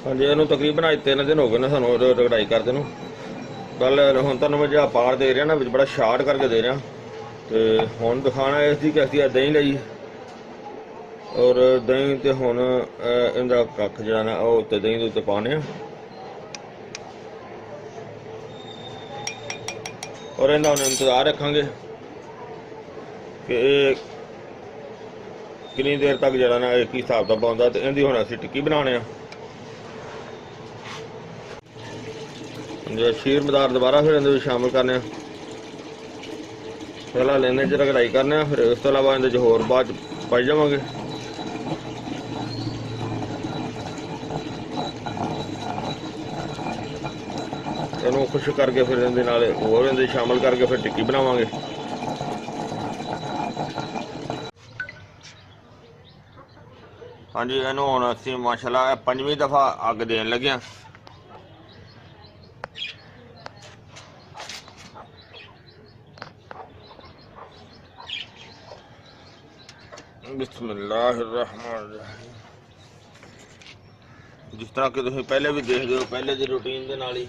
हाँ जी, इन्हूं तकरीबन अज 3 दिन हो गए ने सानूं रगड़ाई करदे नूं। कल हुण तुहानूं मैं जिहड़ा पार दे रहा ना विच बड़ा शार्ट करके दे रहा ते हुण दिखाना इसकी कि असीं दही लई और दही तो हुण इहदा कख जिहड़ा ना ओह उत्ते दही दे उत्ते पाने और इहदा हुण इंतजार रखांगे कि कितनी देर तक जिहड़ा ना एक ही हिसाब दा पाउंदा ते इहदी हुण असीं टिक्की बनाने आ। जो शीर मदार दोबारा फिर इहदे विच शामिल करने फिलहाल इन्हें च रगड़ाई करने, फिर उस तो अलावा इहदे च होर बाद पाई जावांगे। इन्हूं खुश करके फिर इहदे नाल होर इहदे शामिल करके फिर टिक्की बनावांगे। ਹਾਂਜੀ ਇਹਨੂੰ ਹੁਣ ਅਸੀਂ ਮਾਸ਼ਾਅੱਲਾ 5ਵੀਂ ਦਫਾ ਅੱਗ ਦੇਣ ਲੱਗੇ ਹਾਂ। ਬਿਸਮਿल्लाहिर्रहमानिर्रहीम। जिस तरह कि तुसीं पहले भी देखते हो, पहले की रूटीन के नाल ही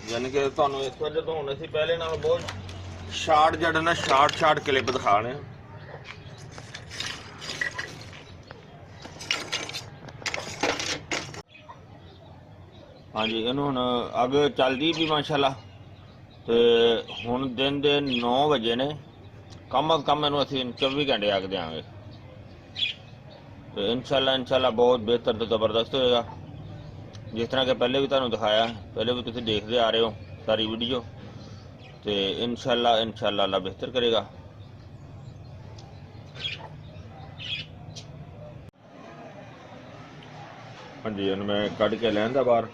यानी कि तुहानूं इस वजह तो हुण असीं पहले नाल बहुत शार्ट जड़ा ना शार्ट क्लिप दिखाने। हाँ जी इन्हूं हुण अग चलदी भी माशाअल्लाह। ते हुण दिन दे 9 वजे ने, कम अज कम इन्हूं असीं 24 घंटे अग देंगे। तो इंशाअल्लाह बहुत बेहतर तो ज़बरदस्त होएगा। जिस तरह के पहले भी तुहानूं दिखाया, पहले भी तुसीं देखते आ रहे हो सारी वीडियो। तो इंशाअल्लाह अल्लाह बेहतर करेगा। हाँ जी मैं कट के लैंदा बाहर।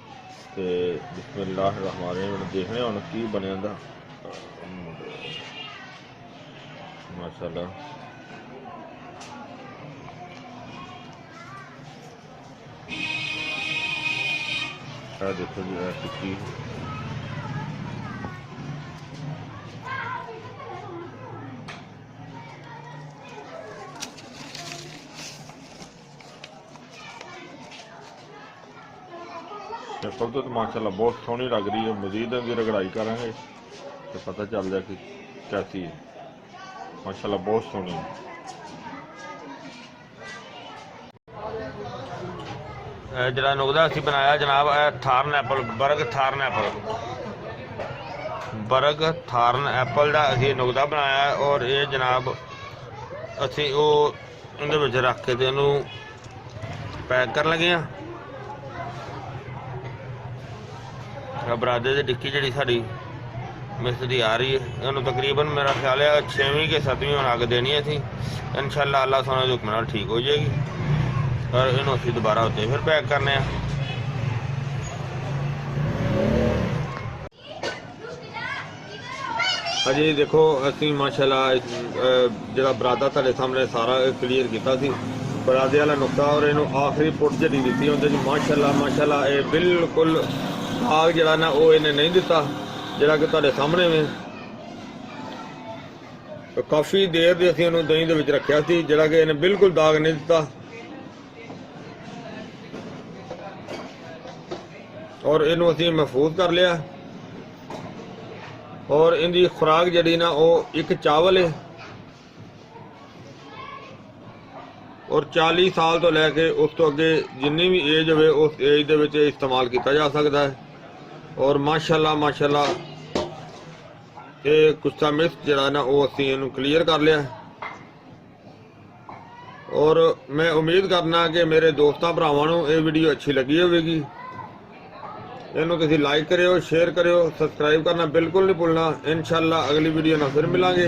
तो बिस्मिल्लाहिर्रहमानिर्रहीम देखने हुण की बनिया माशाअल्लाह। देखो जी टिक्की तो माशाअल्लाह बहुत सोहनी लग रही है। मजीद की रगड़ाई करेंगे तो पता चल जाए कि कैसी है। माशाअल्लाह बहुत सोहनी है। जरा नुकदा असी बनाया जनाब थार्न एप्पल, बर्ग थार्न एप्पल का असी नुकदा बनाया। और ये जनाब असी वो इहदे विच रख के ते इहनूं पैक कर लगे हैं। बरादे की टिक्की जी साड़ी मिस की आ रही है, इन्होंने तकरीबन मेरा ख्याल है 6वीं के 7वीं अग देनी है थी। इंशाअल्लाह अल्लाह सोने के हुक्म नाल ठीक हो जाएगी। और इन्हों असीं दोबारा उत्ते फिर पैक करने। अजी देखो असीं माशाअल्लाह जिहड़ा बरादा तुहाडे सामने सारा क्लीयर किया सी, बरादे वाला नुकता। और इन्हों आखिरी फुट जी दी उहदे माशाअल्लाह ये बिल्कुल दाग जरा ना वो इन्हें नहीं दिता, जरा कि तुहाडे सामने में काफ़ी देर दे असीं उहनूं दही दे विच रखिया सी, जरा कि इन्हें बिल्कुल दाग नहीं दिता। और इनू असीं महफूज कर लिया। और इनकी खुराक जड़ी ना वो एक चावल है। और 40 साल तो लैके उस तो अगे जिन्नी भी एज हो उस एज दे विच इस्तेमाल किया जा सकता है। और माशाअल्लाह ये कुछ मिस जड़ा ना वो असीं इनू क्लीयर कर लिया। और मैं उम्मीद करना कि मेरे दोस्तों भरावां नूं ये वीडियो अच्छी लगी होगी। इन्हों तुसीं लाइक करियो, शेयर करियो, सबसक्राइब करना बिल्कुल नहीं भूलना। इंशाअल्लाह अगली वीडियो ना फिर मिलांगे।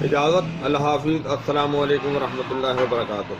इजाज़त, अल्लाह हाफिज़, अस्सलामु अलैकुम रहमतुल्लाहि व बरकातुहू।